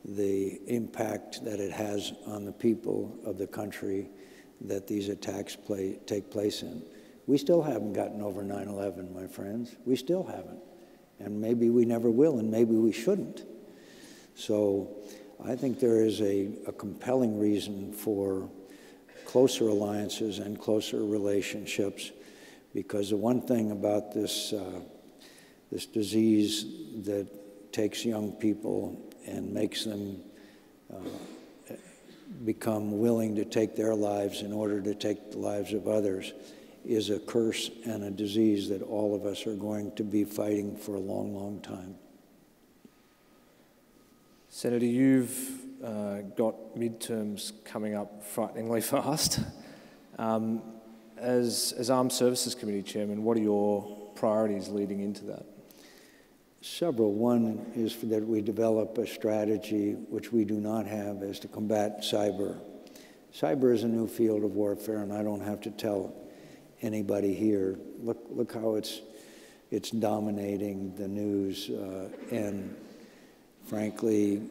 [SPEAKER 3] the impact that it has on the people of the country that these attacks take place in. We still haven't gotten over 9/11, my friends. We still haven't. And maybe we never will, and maybe we shouldn't. So I think there is a compelling reason for closer alliances and closer relationships, because the one thing about this disease that takes young people and makes them become willing to take their lives in order to take the lives of others is a curse and a disease that all of us are going to be fighting for a long, long time.
[SPEAKER 4] Senator, you've got midterms coming up frighteningly fast. As Armed Services Committee Chairman, what are your priorities leading into that?
[SPEAKER 3] Several. One is that we develop a strategy, which we do not have, is to combat cyber. Cyber is a new field of warfare, and I don't have to tell anybody here. Look how it's dominating the news, and frankly,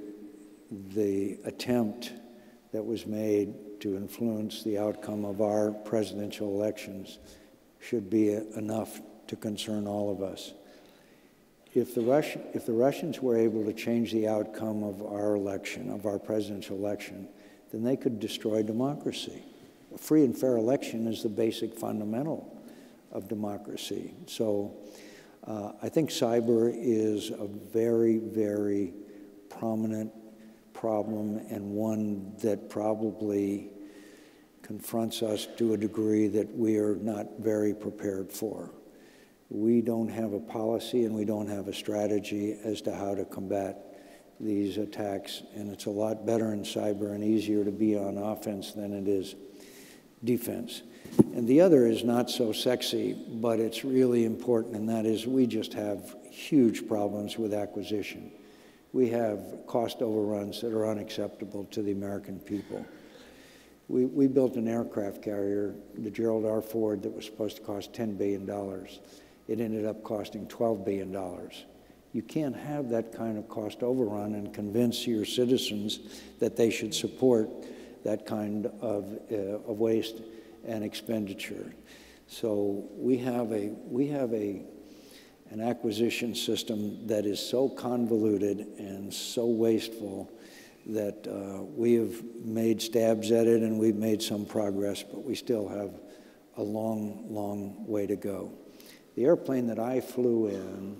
[SPEAKER 3] the attempt that was made to influence the outcome of our presidential elections should be enough to concern all of us. If the Russians were able to change the outcome of our election, of our presidential election, then they could destroy democracy. A free and fair election is the basic fundamental of democracy. So I think cyber is a very, very prominent problem, and one that probably confronts us to a degree that we are not very prepared for. We don't have a policy and we don't have a strategy as to how to combat these attacks, and it's a lot better in cyber and easier to be on offense than it is defense. And the other is not so sexy, but it's really important, and that is we just have huge problems with acquisition. We have cost overruns that are unacceptable to the American people. We built an aircraft carrier, the Gerald R. Ford, that was supposed to cost $10 billion. It ended up costing $12 billion. You can't have that kind of cost overrun and convince your citizens that they should support that kind of waste and expenditure. So we have an acquisition system that is so convoluted and so wasteful that we have made stabs at it, and we've made some progress, but we still have a long, long way to go. The airplane that I flew in,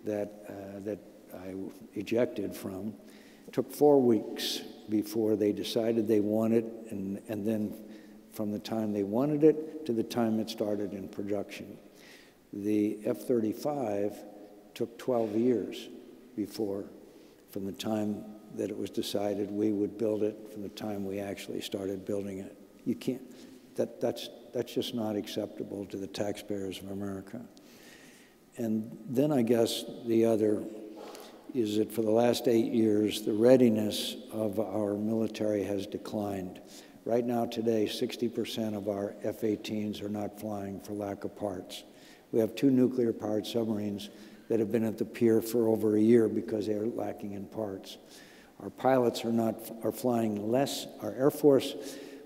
[SPEAKER 3] that I ejected from, took 4 weeks before they decided they wanted, and then from the time they wanted it to the time it started in production. The F-35 took 12 years from the time that it was decided we would build it, from the time we actually started building it. You can't, that's just not acceptable to the taxpayers of America. And then I guess the other is that for the last 8 years, the readiness of our military has declined. Right now, today, 60% of our F-18s are not flying for lack of parts. We have 2 nuclear-powered submarines that have been at the pier for over a year because they are lacking in parts. Our pilots are flying less. Our Air Force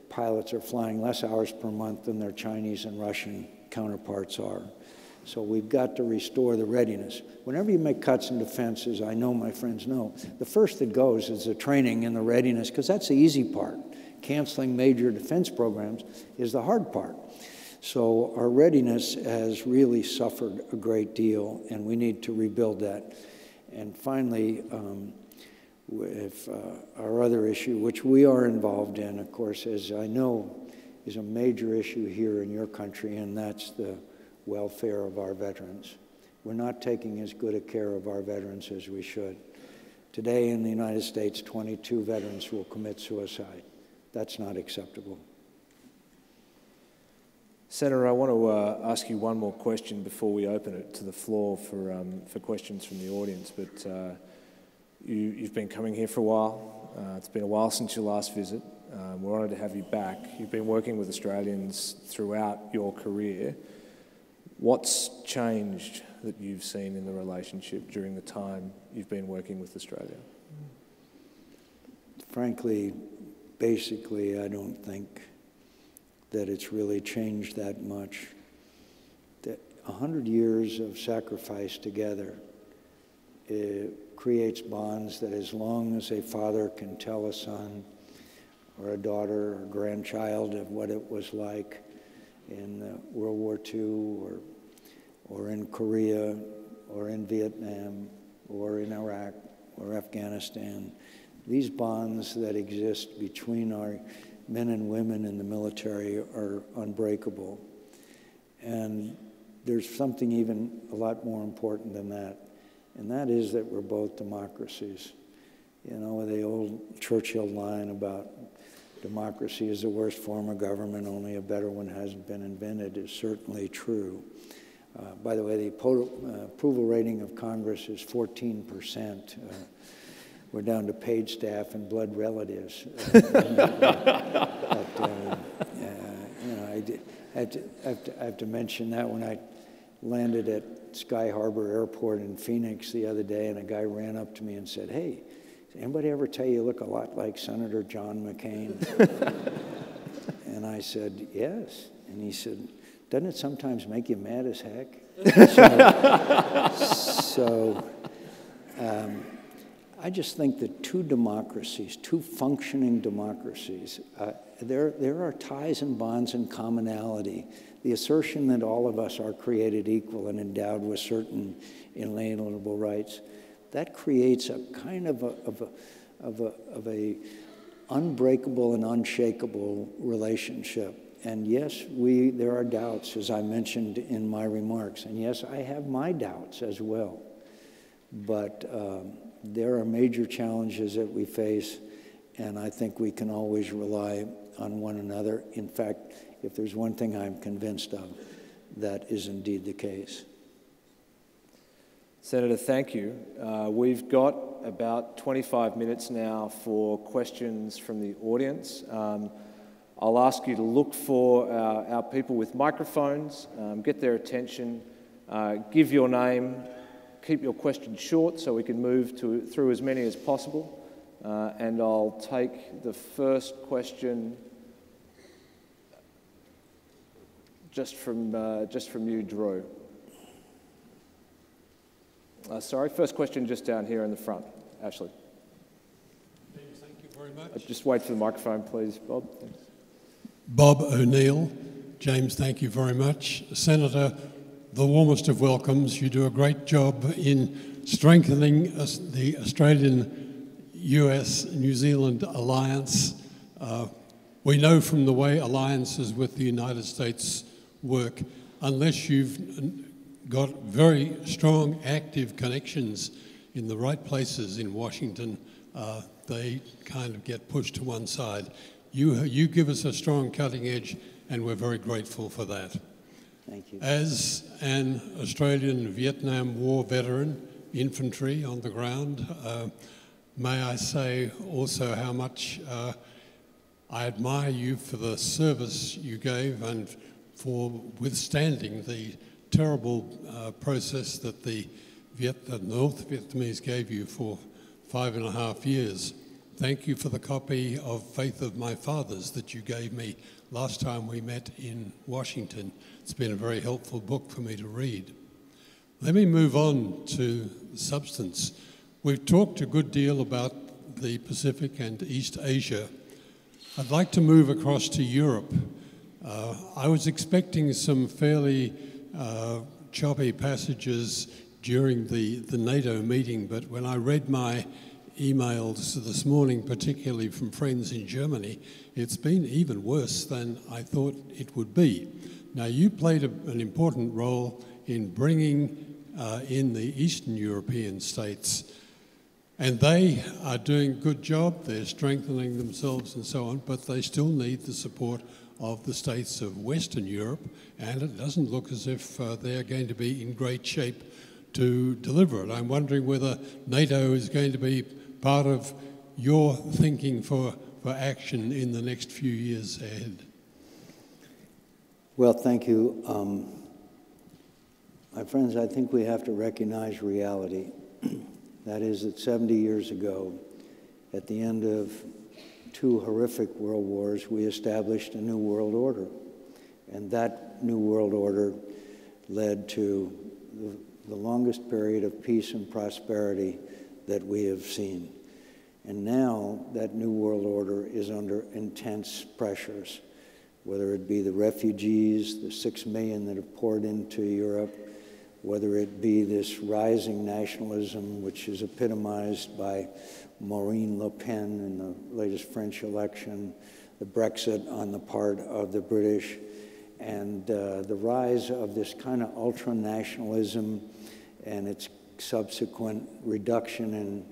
[SPEAKER 3] pilots are flying less hours per month than their Chinese and Russian counterparts are. So we've got to restore the readiness. Whenever you make cuts in defense, as I know my friends know, the first that goes is the training and the readiness, because that's the easy part. Canceling major defense programs is the hard part. So our readiness has really suffered a great deal, and we need to rebuild that. And finally, if our other issue, which we are involved in, of course, as I know, is a major issue here in your country, and that's the welfare of our veterans. We're not taking as good a care of our veterans as we should. Today in the United States, 22 veterans will commit suicide. That's not acceptable.
[SPEAKER 4] Senator, I want to ask you one more question before we open it to the floor for questions from the audience. But you've been coming here for a while. It's been a while since your last visit. We're honoured to have you back. You've been working with Australians throughout your career. What's changed that you've seen in the relationship during the time you've been working with Australia?
[SPEAKER 3] Frankly, basically, I don't think that it's really changed that much. That 100 years of sacrifice together, it creates bonds that as long as a father can tell a son or a daughter or grandchild of what it was like in World War II or in Korea or in Vietnam or in Iraq or Afghanistan, these bonds that exist between our men and women in the military are unbreakable. And there's something even a lot more important than that, and that is that we're both democracies. You know, the old Churchill line about democracy is the worst form of government, only a better one hasn't been invented, is certainly true. By the way, the approval rating of Congress is 14%. We're down to paid staff and blood relatives. I have to mention that when I landed at Sky Harbor Airport in Phoenix the other day, and a guy ran up to me and said, "Hey, does anybody ever tell you look a lot like Senator John McCain?" And I said, "Yes." And he said, "Doesn't it sometimes make you mad as heck?" I just think that two democracies, two functioning democracies, there are ties and bonds and commonality. The assertion that all of us are created equal and endowed with certain inalienable rights, that creates a kind of a unbreakable and unshakable relationship. And yes, there are doubts, as I mentioned in my remarks, and yes, I have my doubts as well. But there are major challenges that we face, and I think we can always rely on one another. In fact, if there's one thing I'm convinced of, that is indeed the case.
[SPEAKER 4] Senator, thank you. We've got about 25 minutes now for questions from the audience. I'll ask you to look for our people with microphones, get their attention, give your name, keep your questions short so we can move through as many as possible. And I'll take the first question just from you, Drew. Sorry, first question just down here in the front. Ashley.
[SPEAKER 5] James, thank you very much.
[SPEAKER 4] Just wait for the microphone, please, Bob. Thanks.
[SPEAKER 5] Bob O'Neill. James, thank you very much. Senator, the warmest of welcomes. You do a great job in strengthening the Australian-US-New Zealand alliance. We know from the way alliances with the United States work, unless you've got very strong, active connections in the right places in Washington, they kind of get pushed to one side. You give us a strong cutting edge, and we're very grateful for that.
[SPEAKER 3] Thank you.
[SPEAKER 5] As an Australian Vietnam War veteran, infantry on the ground, may I say also how much I admire you for the service you gave and for withstanding the terrible process that the North Vietnamese gave you for 5.5 years. Thank you for the copy of Faith of My Fathers that you gave me last time we met in Washington. It's been a very helpful book for me to read. Let me move on to the substance. We've talked a good deal about the Pacific and East Asia. I'd like to move across to Europe. I was expecting some fairly choppy passages during the NATO meeting, but when I read my emails this morning, particularly from friends in Germany, it's been even worse than I thought it would be. Now, you played an important role in bringing in the Eastern European states, and they are doing a good job. They're strengthening themselves and so on, but they still need the support of the states of Western Europe, and it doesn't look as if they're going to be in great shape to deliver it. I'm wondering whether NATO is going to be part of your thinking for action in the next few years ahead.
[SPEAKER 3] Well, thank you. My friends, I think we have to recognize reality. That is that 70 years ago, at the end of 2 horrific world wars, we established a new world order. And that new world order led to the longest period of peace and prosperity that we have seen. And now that new world order is under intense pressures, whether it be the refugees, the 6 million that have poured into Europe, whether it be this rising nationalism, which is epitomized by Marine Le Pen in the latest French election, the Brexit on the part of the British, and the rise of this kind of ultra-nationalism and its subsequent reduction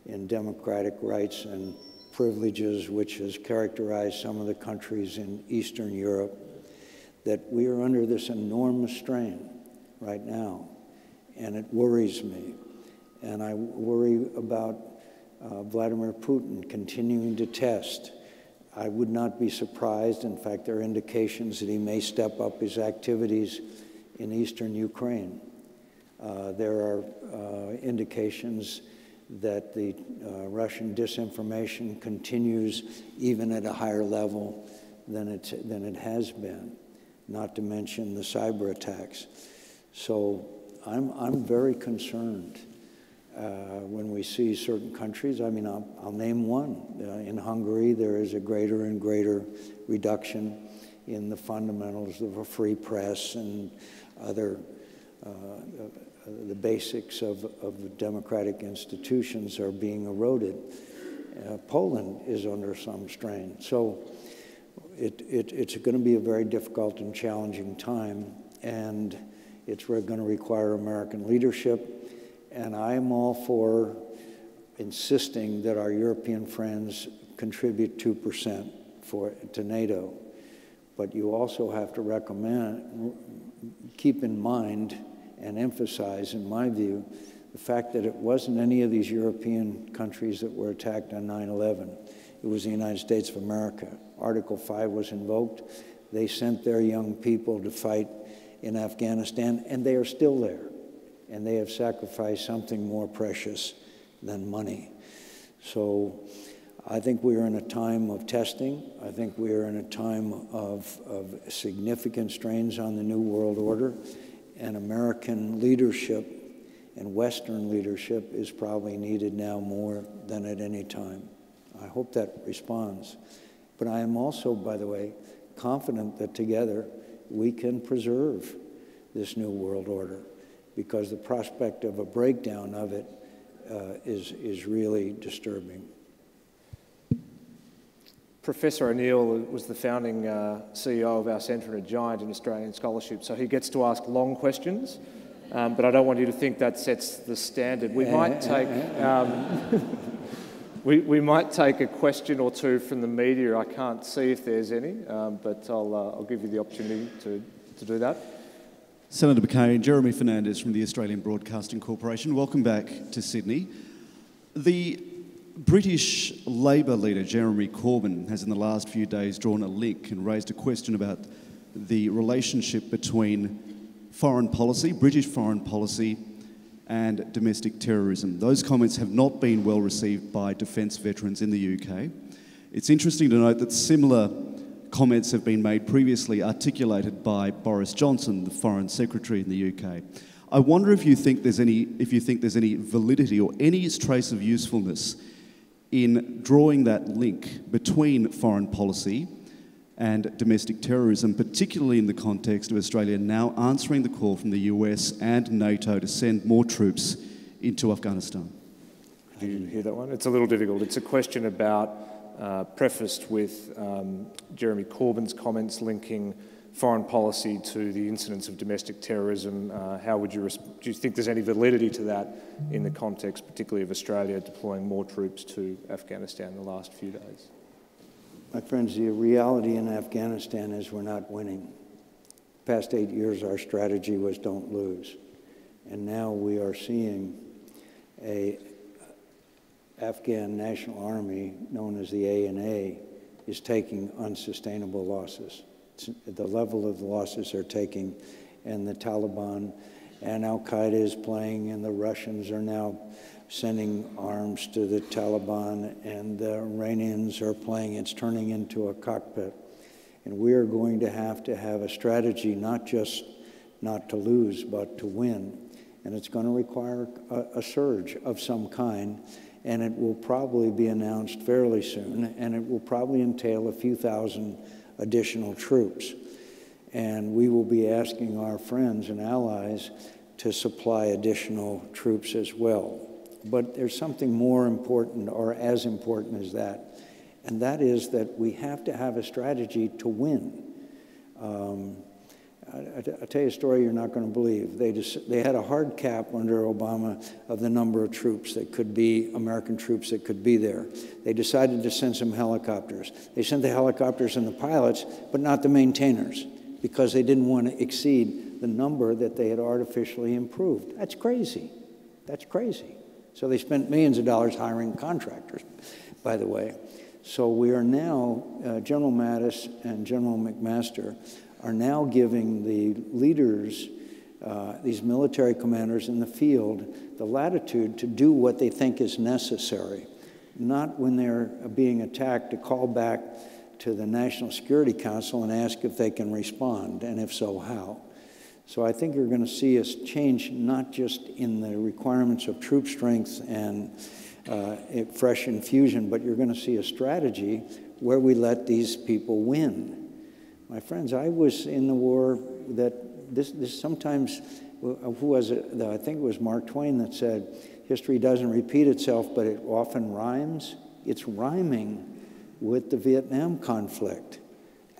[SPEAKER 3] in democratic rights and privileges, which has characterized some of the countries in Eastern Europe, that we are under this enormous strain right now, and it worries me. And I worry about Vladimir Putin continuing to test. I would not be surprised. In fact, there are indications that he may step up his activities in eastern Ukraine. There are indications that the Russian disinformation continues even at a higher level than it has been, not to mention the cyber attacks. So I'm very concerned when we see certain countries. I mean, I'll name one. In Hungary, there is a greater and greater reduction in the fundamentals of a free press and other the basics of democratic institutions are being eroded. Poland is under some strain. So it's going to be a very difficult and challenging time, and it's going to require American leadership. And I'm all for insisting that our European friends contribute 2% to NATO. But you also have to keep in mind and emphasize, in my view, the fact that it wasn't any of these European countries that were attacked on 9/11. It was the United States of America. Article 5 was invoked. They sent their young people to fight in Afghanistan, and they are still there. And they have sacrificed something more precious than money. So I think we are in a time of testing. I think we are in a time of significant strains on the New World Order. And American leadership and Western leadership is probably needed now more than at any time. I hope that responds. But I am also, by the way, confident that together we can preserve this new world order, because the prospect of a breakdown of it is really disturbing.
[SPEAKER 4] Professor O'Neill was the founding CEO of our Centre and a giant in Australian scholarship, so he gets to ask long questions, but I don't want you to think that sets the standard. We might take we might take a question or two from the media. I can't see if there's any, but I'll give you the opportunity to do that.
[SPEAKER 6] Senator McCain, Jeremy Fernandez from the Australian Broadcasting Corporation. Welcome back to Sydney. The British Labor leader Jeremy Corbyn has in the last few days drawn a link and raised a question about the relationship between foreign policy, British foreign policy, and domestic terrorism. Those comments have not been well received by defence veterans in the UK. It's interesting to note that similar comments have been made previously articulated by Boris Johnson, the Foreign Secretary in the UK. I wonder if you think there's any validity or any trace of usefulness in drawing that link between foreign policy and domestic terrorism, particularly in the context of Australia now answering the call from the US and NATO to send more troops into Afghanistan.
[SPEAKER 4] Did you hear that one? It's a little difficult. It's a question about, prefaced with Jeremy Corbyn's comments linking foreign policy to the incidence of domestic terrorism. How would do you think there's any validity to that in the context, particularly of Australia deploying more troops to Afghanistan in the last few days?
[SPEAKER 3] My friends, the reality in Afghanistan is we're not winning. The past 8 years, our strategy was don't lose. And now we are seeing an Afghan National Army, known as the ANA, is taking unsustainable losses. The level of the losses they're taking, and the Taliban and Al-Qaeda is playing, and the Russians are now sending arms to the Taliban, and the Iranians are playing. It's turning into a cockpit. And we are going to have a strategy, not just not to lose, but to win. And it's going to require a surge of some kind, and it will probably be announced fairly soon, and it will probably entail a few thousand additional troops. And we will be asking our friends and allies to supply additional troops as well. But there's something more important, or as important as that, and that is that we have to have a strategy to win. I'll tell you a story you're not going to believe. They had a hard cap under Obama of the number of troops that could be, American troops that could be there. They decided to send some helicopters. They sent the helicopters and the pilots, but not the maintainers, because they didn't want to exceed the number that they had artificially improved. That's crazy. That's crazy. So they spent millions of dollars hiring contractors, by the way. So we are now, General Mattis and General McMaster are now giving the leaders, these military commanders in the field, the latitude to do what they think is necessary, not when they're being attacked to call back to the National Security Council and ask if they can respond, and if so, how. So I think you're going to see us change not just in the requirements of troop strength and fresh infusion, but you're going to see a strategy where we let these people win. My friends, I was in the war that this sometimes, who was it? I think it was Mark Twain that said, history doesn't repeat itself, but it often rhymes. It's rhyming with the Vietnam conflict.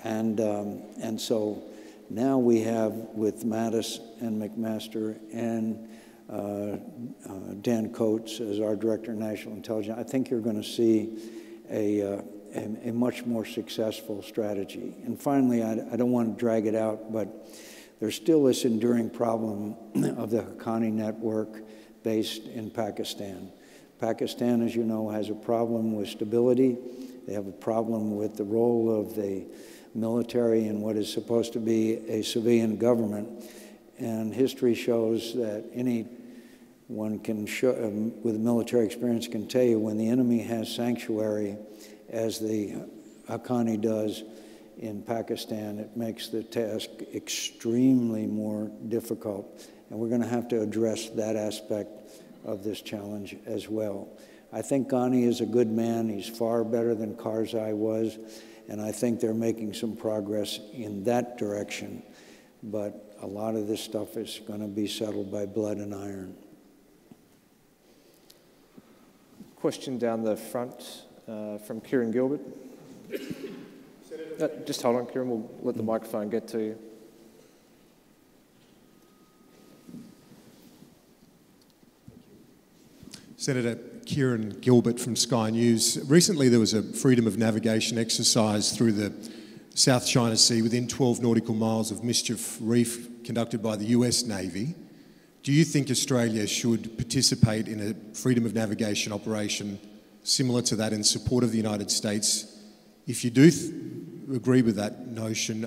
[SPEAKER 3] And so now we have, with Mattis and McMaster and Dan Coates as our Director of National Intelligence, I think you're going to see a much more successful strategy. And finally, I don't want to drag it out, but there's still this enduring problem of the Haqqani network based in Pakistan. Pakistan, as you know, has a problem with stability. They have a problem with the role of the military in what is supposed to be a civilian government. And history shows that anyone can show, with military experience can tell you when the enemy has sanctuary, as the Haqqani does in Pakistan, it makes the task extremely more difficult. And we're going to have to address that aspect of this challenge as well. I think Ghani is a good man. He's far better than Karzai was. And I think they're making some progress in that direction. but a lot of this stuff is going to be settled by blood and iron.
[SPEAKER 4] Question down the front from Kieran Gilbert. Just hold on, Kieran, we'll let the microphone get to you.
[SPEAKER 7] Senator Kieran Gilbert from Sky News. Recently there was a freedom of navigation exercise through the South China Sea within 12 nautical miles of Mischief Reef conducted by the US Navy. Do you think Australia should participate in a freedom of navigation operation similar to that in support of the United States? If you do agree with that notion,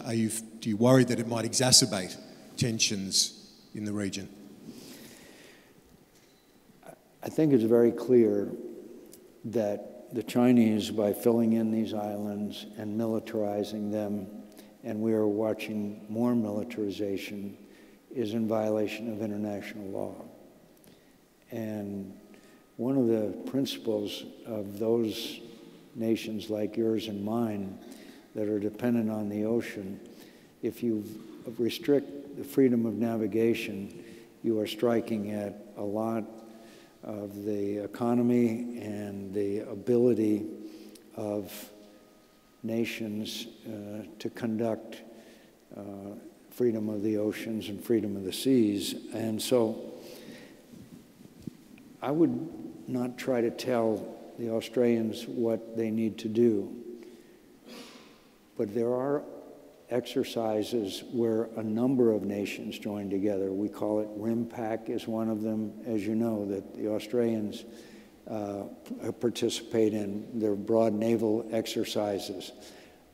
[SPEAKER 7] do you worry that it might exacerbate tensions in the region?
[SPEAKER 3] I think it's very clear that the Chinese, by filling in these islands and militarizing them, and we are watching more militarization, is in violation of international law. And one of the principles of those nations like yours and mine that are dependent on the ocean, if you restrict the freedom of navigation, you are striking at a lot of the economy and the ability of nations to conduct freedom of the oceans and freedom of the seas. And so I would not try to tell the Australians what they need to do, but there are exercises where a number of nations join together. We call it RIMPAC is one of them, as you know, that the Australians participate in. Their broad naval exercises.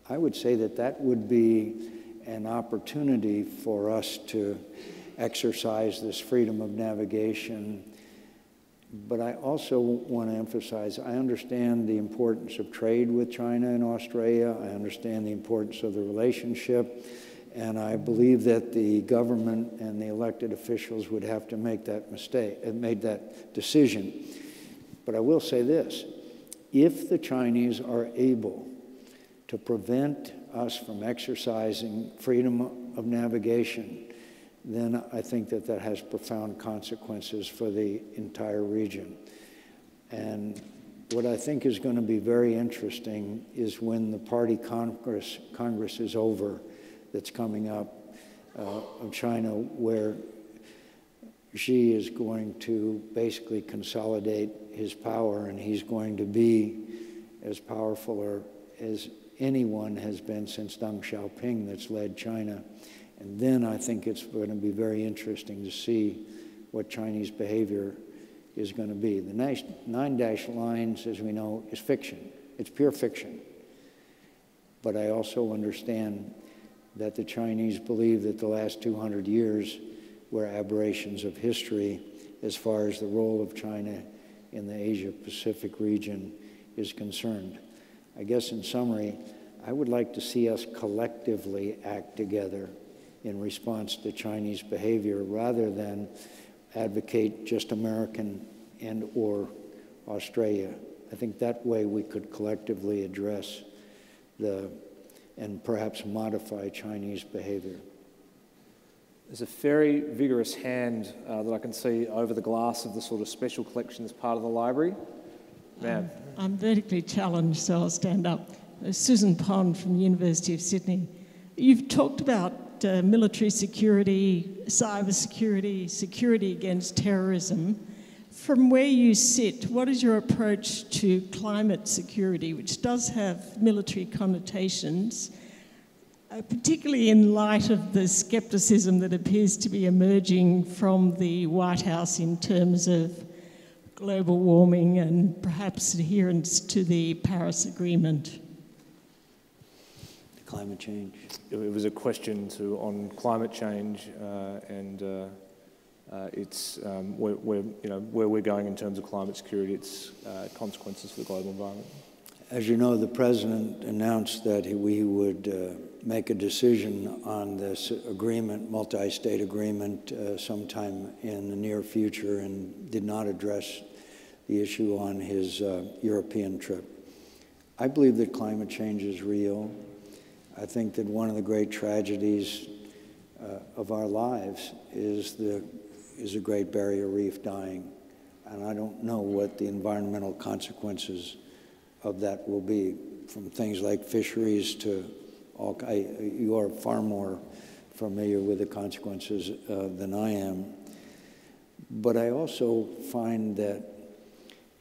[SPEAKER 3] I would say that that would be an opportunity for us to exercise this freedom of navigation. But I also want to emphasize, I understand the importance of trade with China and Australia. I understand the importance of the relationship. And I believe that the government and the elected officials would have to make that made that decision. But I will say this, if the Chinese are able to prevent us from exercising freedom of navigation, then I think that that has profound consequences for the entire region. And what I think is going to be very interesting is when the party Congress is over that's coming up of China, where Xi is going to basically consolidate his power, and he's going to be as powerful or as anyone has been since Deng Xiaoping that's led China. And then I think it's going to be very interesting to see what Chinese behavior is going to be. The 9 dash lines, as we know, is fiction. It's pure fiction. But I also understand that the Chinese believe that the last 200 years were aberrations of history as far as the role of China in the Asia-Pacific region is concerned. I guess in summary, I would like to see us collectively act together in response to Chinese behavior rather than advocate just American and or Australia. I think that way we could collectively address and perhaps modify Chinese behavior.
[SPEAKER 4] There's a very vigorous hand that I can see over the glass of the sort of special collections part of the library. Ma'am.
[SPEAKER 8] I'm vertically challenged, so I'll stand up. Susan Pond from the University of Sydney. You've talked about military security, cyber security, security against terrorism. From where you sit, what is your approach to climate security, which does have military connotations, particularly in light of the scepticism that appears to be emerging from the White House in terms of global warming and perhaps adherence to the Paris Agreement?
[SPEAKER 3] Climate change.
[SPEAKER 4] It was a question on climate change and it's where we're going in terms of climate security, its consequences for the global environment.
[SPEAKER 3] As you know, the President announced that we would make a decision on this agreement, multi-state agreement, sometime in the near future, and did not address the issue on his European trip. I believe that climate change is real. I think that one of the great tragedies of our lives is the Great Barrier Reef dying. And I don't know what the environmental consequences of that will be, from things like fisheries to all. You are far more familiar with the consequences than I am. But I also find that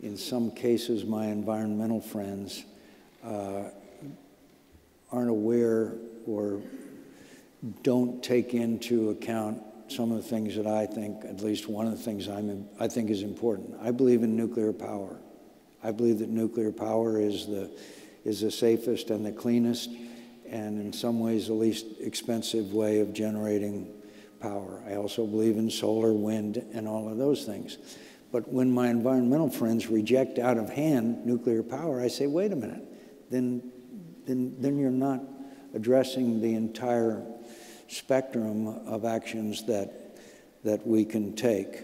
[SPEAKER 3] in some cases my environmental friends aren't aware or don't take into account some of the things that I think, at least one of the things I think is important. I believe in nuclear power. I believe that nuclear power is the safest and the cleanest, and in some ways the least expensive way of generating power. I also believe in solar, wind, and all of those things. But when my environmental friends reject out of hand nuclear power, I say, wait a minute, then you're not addressing the entire spectrum of actions that we can take.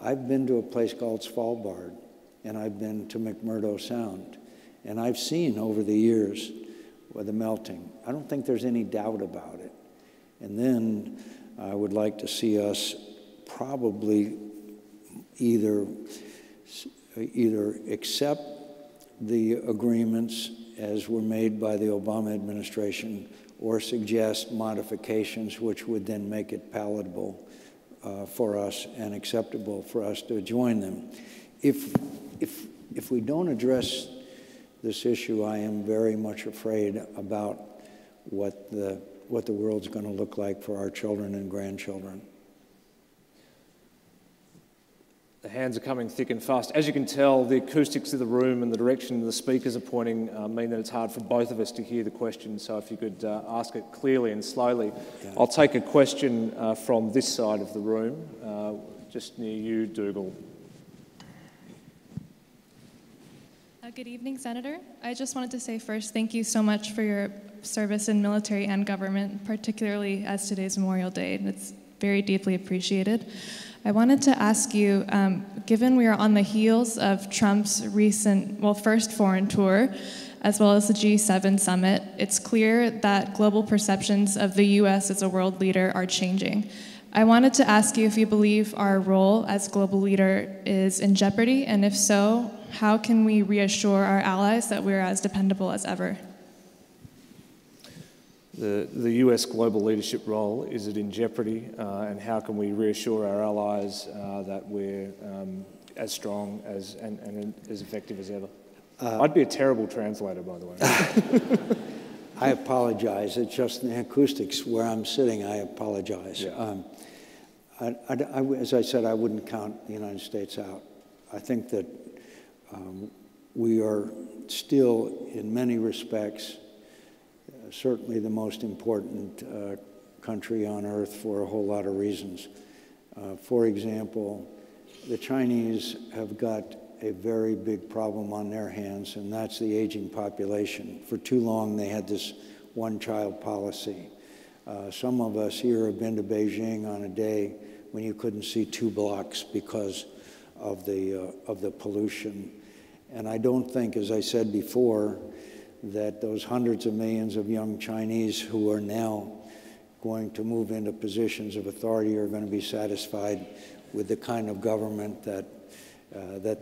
[SPEAKER 3] I've been to a place called Svalbard, and I've been to McMurdo Sound, and I've seen over the years the melting. I don't think there's any doubt about it. And then I would like to see us probably either accept the agreements as were made by the Obama administration, or suggest modifications which would then make it palatable for us and acceptable for us to join them. If we don't address this issue, I am very much afraid about what the world's going to look like for our children and grandchildren.
[SPEAKER 4] The hands are coming thick and fast. As you can tell, the acoustics of the room and the direction the speakers are pointing mean that it's hard for both of us to hear the question, so if you could ask it clearly and slowly. Yeah. I'll take a question from this side of the room, just near you, Dougal.
[SPEAKER 9] Good evening, Senator. I just wanted to say first, thank you so much for your service in military and government, particularly as today's Memorial Day. It's very deeply appreciated. I wanted to ask you, given we are on the heels of Trump's recent, first foreign tour, as well as the G7 summit, it's clear that global perceptions of the U.S. as a world leader are changing. I wanted to ask you if you believe our role as global leader is in jeopardy, and if so, how can we reassure our allies that we're as dependable as ever?
[SPEAKER 4] The US global leadership role, is it in jeopardy? And how can we reassure our allies that we're as strong and as effective as ever? I'd be a terrible translator, by the way.
[SPEAKER 3] I apologize. It's just the acoustics where I'm sitting. I apologize. Yeah. As I said, I wouldn't count the United States out. I think that we are still, in many respects, certainly the most important country on earth for a whole lot of reasons. For example, the Chinese have got a very big problem on their hands, and that's the aging population. For too long, they had this one-child policy. Some of us here have been to Beijing on a day when you couldn't see 2 blocks because of the pollution. And I don't think, as I said before, that those hundreds of millions of young Chinese who are now going to move into positions of authority are going to be satisfied with the kind of government that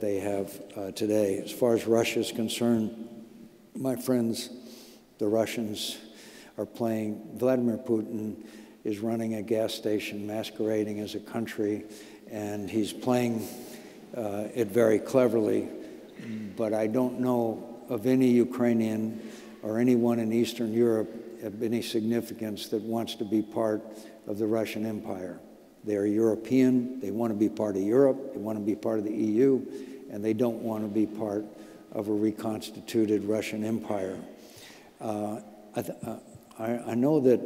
[SPEAKER 3] they have today. As far as Russia is concerned, my friends, the Russians are playing. Vladimir Putin is running a gas station masquerading as a country, and he's playing it very cleverly. But I don't know of any Ukrainian or anyone in Eastern Europe of any significance that wants to be part of the Russian Empire. They're European, they want to be part of Europe, they want to be part of the EU, and they don't want to be part of a reconstituted Russian Empire. I know that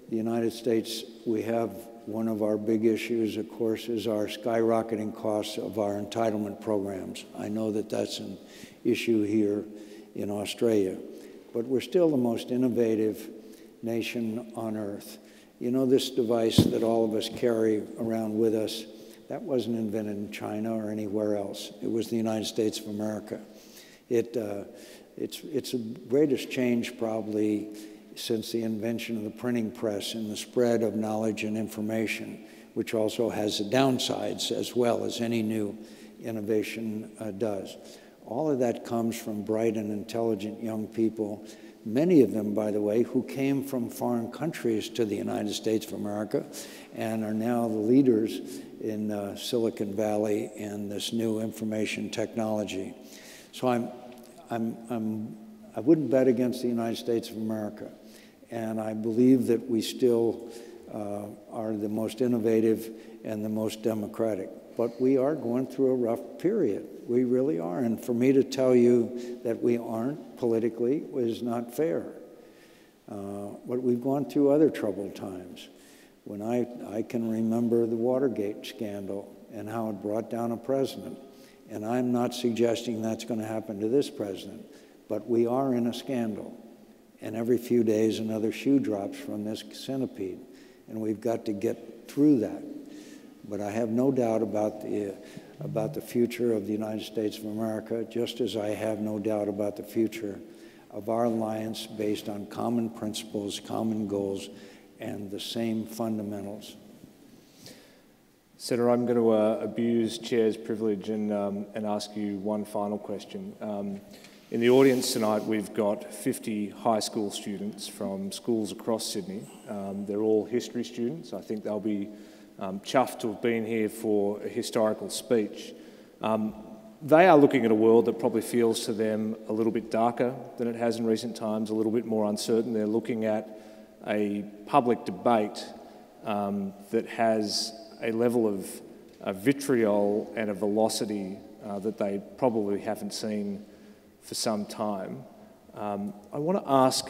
[SPEAKER 3] the United States, we have one of our big issues, of course, is our skyrocketing costs of our entitlement programs. I know that that's an issue here in Australia, but we're still the most innovative nation on earth. You know, this device that all of us carry around with us, that wasn't invented in China or anywhere else. It was the United States of America. It's the greatest change probably since the invention of the printing press and the spread of knowledge and information, which also has the downsides as well as any new innovation does. All of that comes from bright and intelligent young people, many of them, by the way, who came from foreign countries to the United States of America and are now the leaders in Silicon Valley and this new information technology. So I wouldn't bet against the United States of America, and I believe that we still are the most innovative and the most democratic. But we are going through a rough period. We really are. And for me to tell you that we aren't politically is not fair. But we've gone through other troubled times. When I can remember the Watergate scandal and how it brought down a president. And I'm not suggesting that's going to happen to this president. But we are in a scandal. And every few days another shoe drops from this centipede. And we've got to get through that. But I have no doubt about the future of the United States of America, just as I have no doubt about the future of our alliance based on common principles, common goals, and the same fundamentals.
[SPEAKER 4] Senator, I'm going to abuse Chair's privilege and ask you one final question. In the audience tonight, we've got 50 high school students from schools across Sydney. They're all history students. I think they'll be chuffed to have been here for a historical speech. They are looking at a world that probably feels to them a little bit darker than it has in recent times, a little bit more uncertain. They're looking at a public debate that has a level of vitriol and a velocity that they probably haven't seen for some time. I want to ask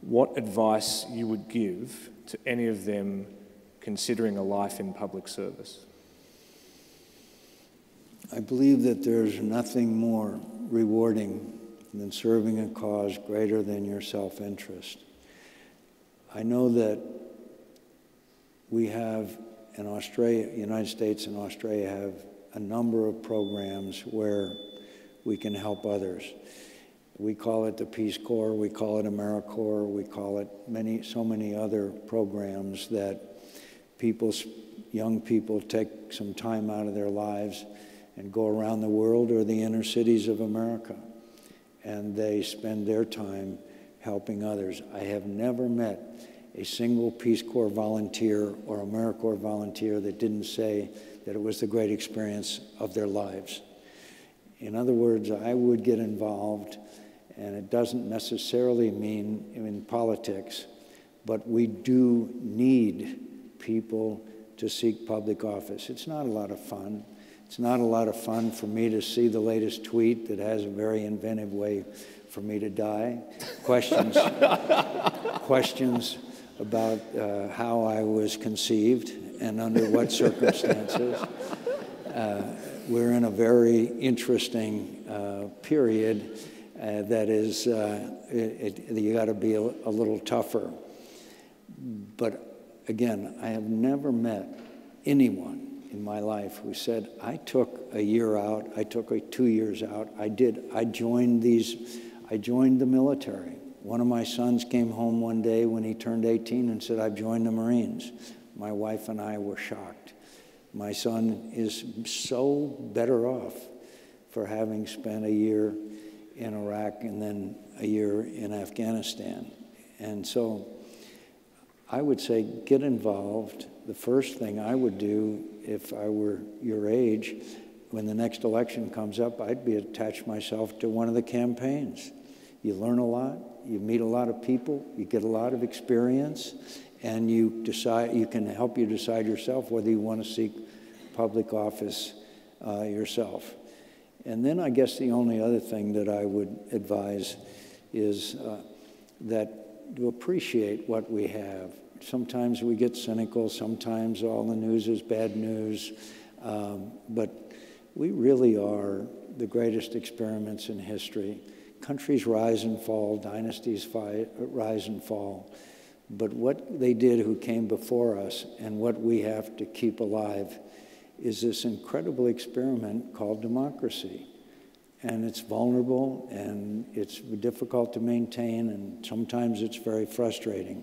[SPEAKER 4] what advice you would give to any of them considering a life in public service.
[SPEAKER 3] I believe that there's nothing more rewarding than serving a cause greater than your self-interest. I know that we have in Australia, United States and Australia have a number of programs where we can help others. We call it the Peace Corps, we call it AmeriCorps, we call it so many other programs that young people take some time out of their lives and go around the world or the inner cities of America, and they spend their time helping others. I have never met a single Peace Corps volunteer or AmeriCorps volunteer that didn't say that it was the great experience of their lives. In other words, I would get involved, and it doesn't necessarily mean in politics, but we do need people to seek public office. It's not a lot of fun. It's not a lot of fun for me to see the latest tweet that has a very inventive way for me to die. Questions about how I was conceived and under what circumstances. We're in a very interesting period that is, you got to be a little tougher. But again, I have never met anyone in my life who said, I took a year out, I took 2 years out, I joined the military. One of my sons came home one day when he turned 18 and said, I've joined the Marines. My wife and I were shocked. My son is so better off for having spent a year in Iraq and then a year in Afghanistan. And so I would say get involved. The first thing I would do if I were your age, when the next election comes up, I'd be attached myself to one of the campaigns. You learn a lot, you meet a lot of people, you get a lot of experience, and you can help you decide yourself whether you want to seek public office yourself. And then I guess the only other thing that I would advise is that to appreciate what we have. Sometimes we get cynical, sometimes all the news is bad news, but we really are the greatest experiments in history. Countries rise and fall, dynasties rise and fall, but what they did who came before us and what we have to keep alive is this incredible experiment called democracy. and it's vulnerable, and it's difficult to maintain, and sometimes it's very frustrating.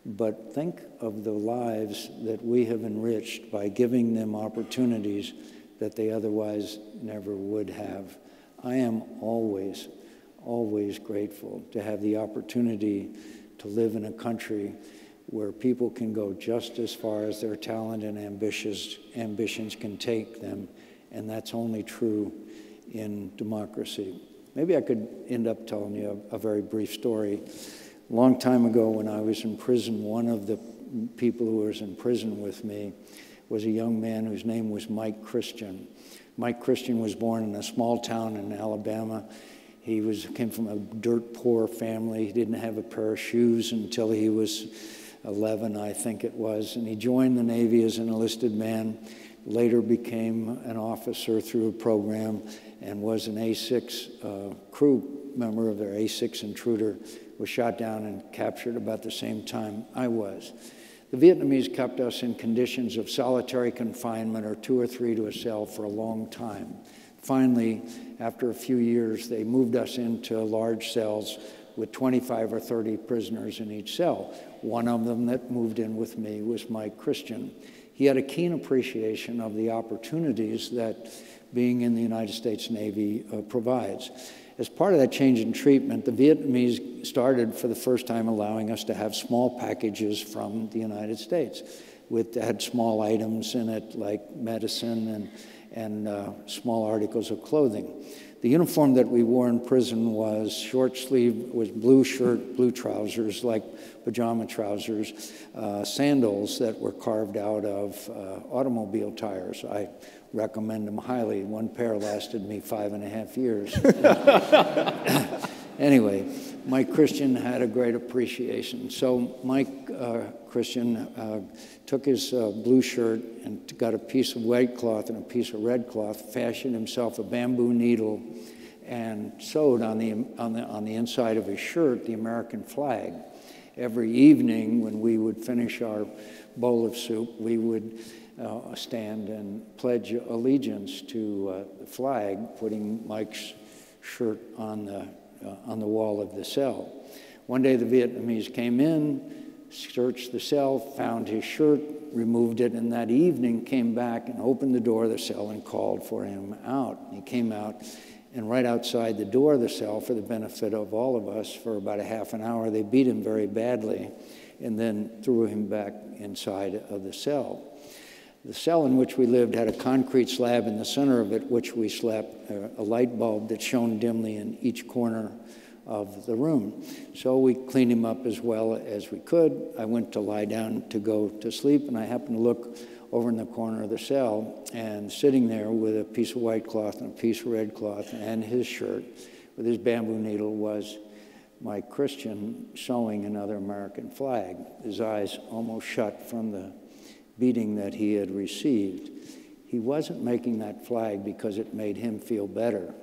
[SPEAKER 3] But think of the lives that we have enriched by giving them opportunities that they otherwise never would have. I am always, always grateful to have the opportunity to live in a country where people can go just as far as their talent and ambitions can take them, and that's only true in democracy. Maybe I could end up telling you a very brief story. A long time ago when I was in prison, one of the people who was in prison with me was a young man whose name was Mike Christian. Mike Christian was born in a small town in Alabama. He came from a dirt poor family. He didn't have a pair of shoes until he was 11, I think it was, and he joined the Navy as an enlisted man, later became an officer through a program, and was an A6 crew member of their A6 intruder, was shot down and captured about the same time I was. The Vietnamese kept us in conditions of solitary confinement, or 2 or 3 to a cell, for a long time. Finally, after a few years, they moved us into large cells with 25 or 30 prisoners in each cell. One of them that moved in with me was Mike Christian. He had a keen appreciation of the opportunities that being in the United States Navy provides. As part of that change in treatment, the Vietnamese started for the first time allowing us to have small packages from the United States that had small items in it like medicine and small articles of clothing. The uniform that we wore in prison was short sleeve, was blue shirt, blue trousers, like pajama trousers, sandals that were carved out of automobile tires. I recommend them highly. One pair lasted me 5.5 years. Anyway, Mike Christian had a great appreciation. So Mike Christian took his blue shirt and got a piece of white cloth and a piece of red cloth, fashioned himself a bamboo needle, and sewed on the inside of his shirt the American flag. Every evening when we would finish our bowl of soup, we would stand and pledge allegiance to the flag, putting Mike's shirt on the wall of the cell. One day the Vietnamese came in, searched the cell, found his shirt, removed it, and that evening came back and opened the door of the cell and called for him out. He came out, and right outside the door of the cell, for the benefit of all of us, for about a half an hour, they beat him very badly and then threw him back inside of the cell. The cell in which we lived had a concrete slab in the center of it, which we slept, a light bulb that shone dimly in each corner of the room. So we cleaned him up as well as we could. I went to lie down to go to sleep, and I happened to look over in the corner of the cell, and sitting there with a piece of white cloth and a piece of red cloth and his shirt with his bamboo needle was Mike Christian sewing another American flag. His eyes almost shut from the beating that he had received. He wasn't making that flag because it made him feel better.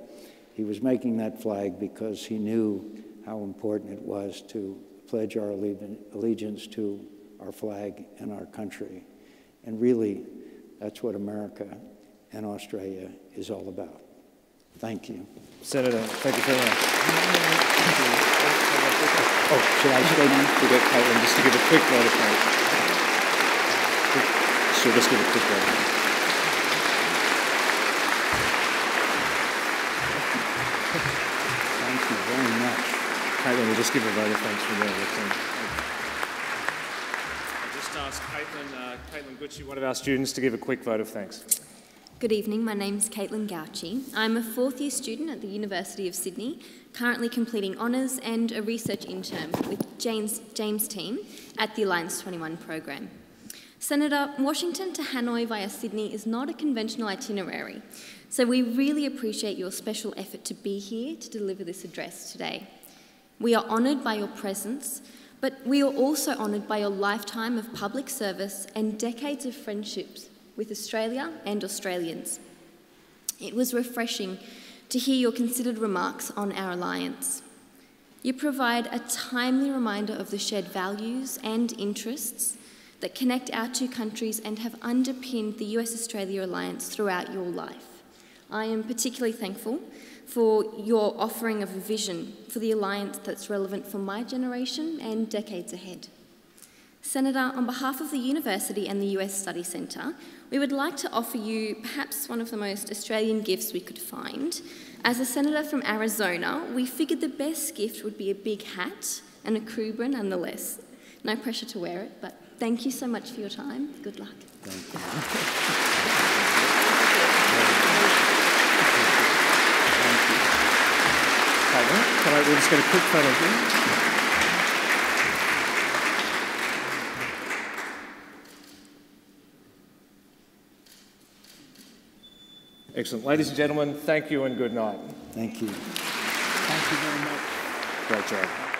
[SPEAKER 3] He was making that flag because he knew how important it was to pledge our allegiance to our flag and our country. And really, that's what America and Australia is all about. Thank you.
[SPEAKER 4] Senator, thank you very much.
[SPEAKER 3] Oh, should I stay now?
[SPEAKER 4] To get Caitlin just to give a quick vote of thanks. So let's give a quick vote.
[SPEAKER 3] Thank you very much.
[SPEAKER 4] Caitlin, we'll just give a vote of thanks from there. I'll just ask Caitlin Gucci, one of our students, to give a quick vote of thanks.
[SPEAKER 10] Good evening, my name's Caitlin Gauchi. I'm a 4th year student at the University of Sydney, currently completing honours and a research intern with James' team at the Alliance 21 program. Senator, Washington to Hanoi via Sydney is not a conventional itinerary, so we really appreciate your special effort to be here to deliver this address today. We are honoured by your presence, but we are also honoured by your lifetime of public service and decades of friendships with Australia and Australians. It was refreshing to hear your considered remarks on our alliance. You provide a timely reminder of the shared values and interests that connect our two countries and have underpinned the US-Australia alliance throughout your life. I am particularly thankful for your offering of a vision for the alliance that's relevant for my generation and decades ahead. Senator, on behalf of the university and the US Study Centre, we would like to offer you perhaps one of the most Australian gifts we could find. As a senator from Arizona, we figured the best gift would be a big hat and a Kruger nonetheless. No pressure to wear it, but thank you so much for your time. Good luck.
[SPEAKER 3] Thank you.
[SPEAKER 4] We'll just get a quick photo here. Excellent. Ladies and gentlemen, thank you and good night.
[SPEAKER 3] Thank you. Thank you very much.
[SPEAKER 4] Great job.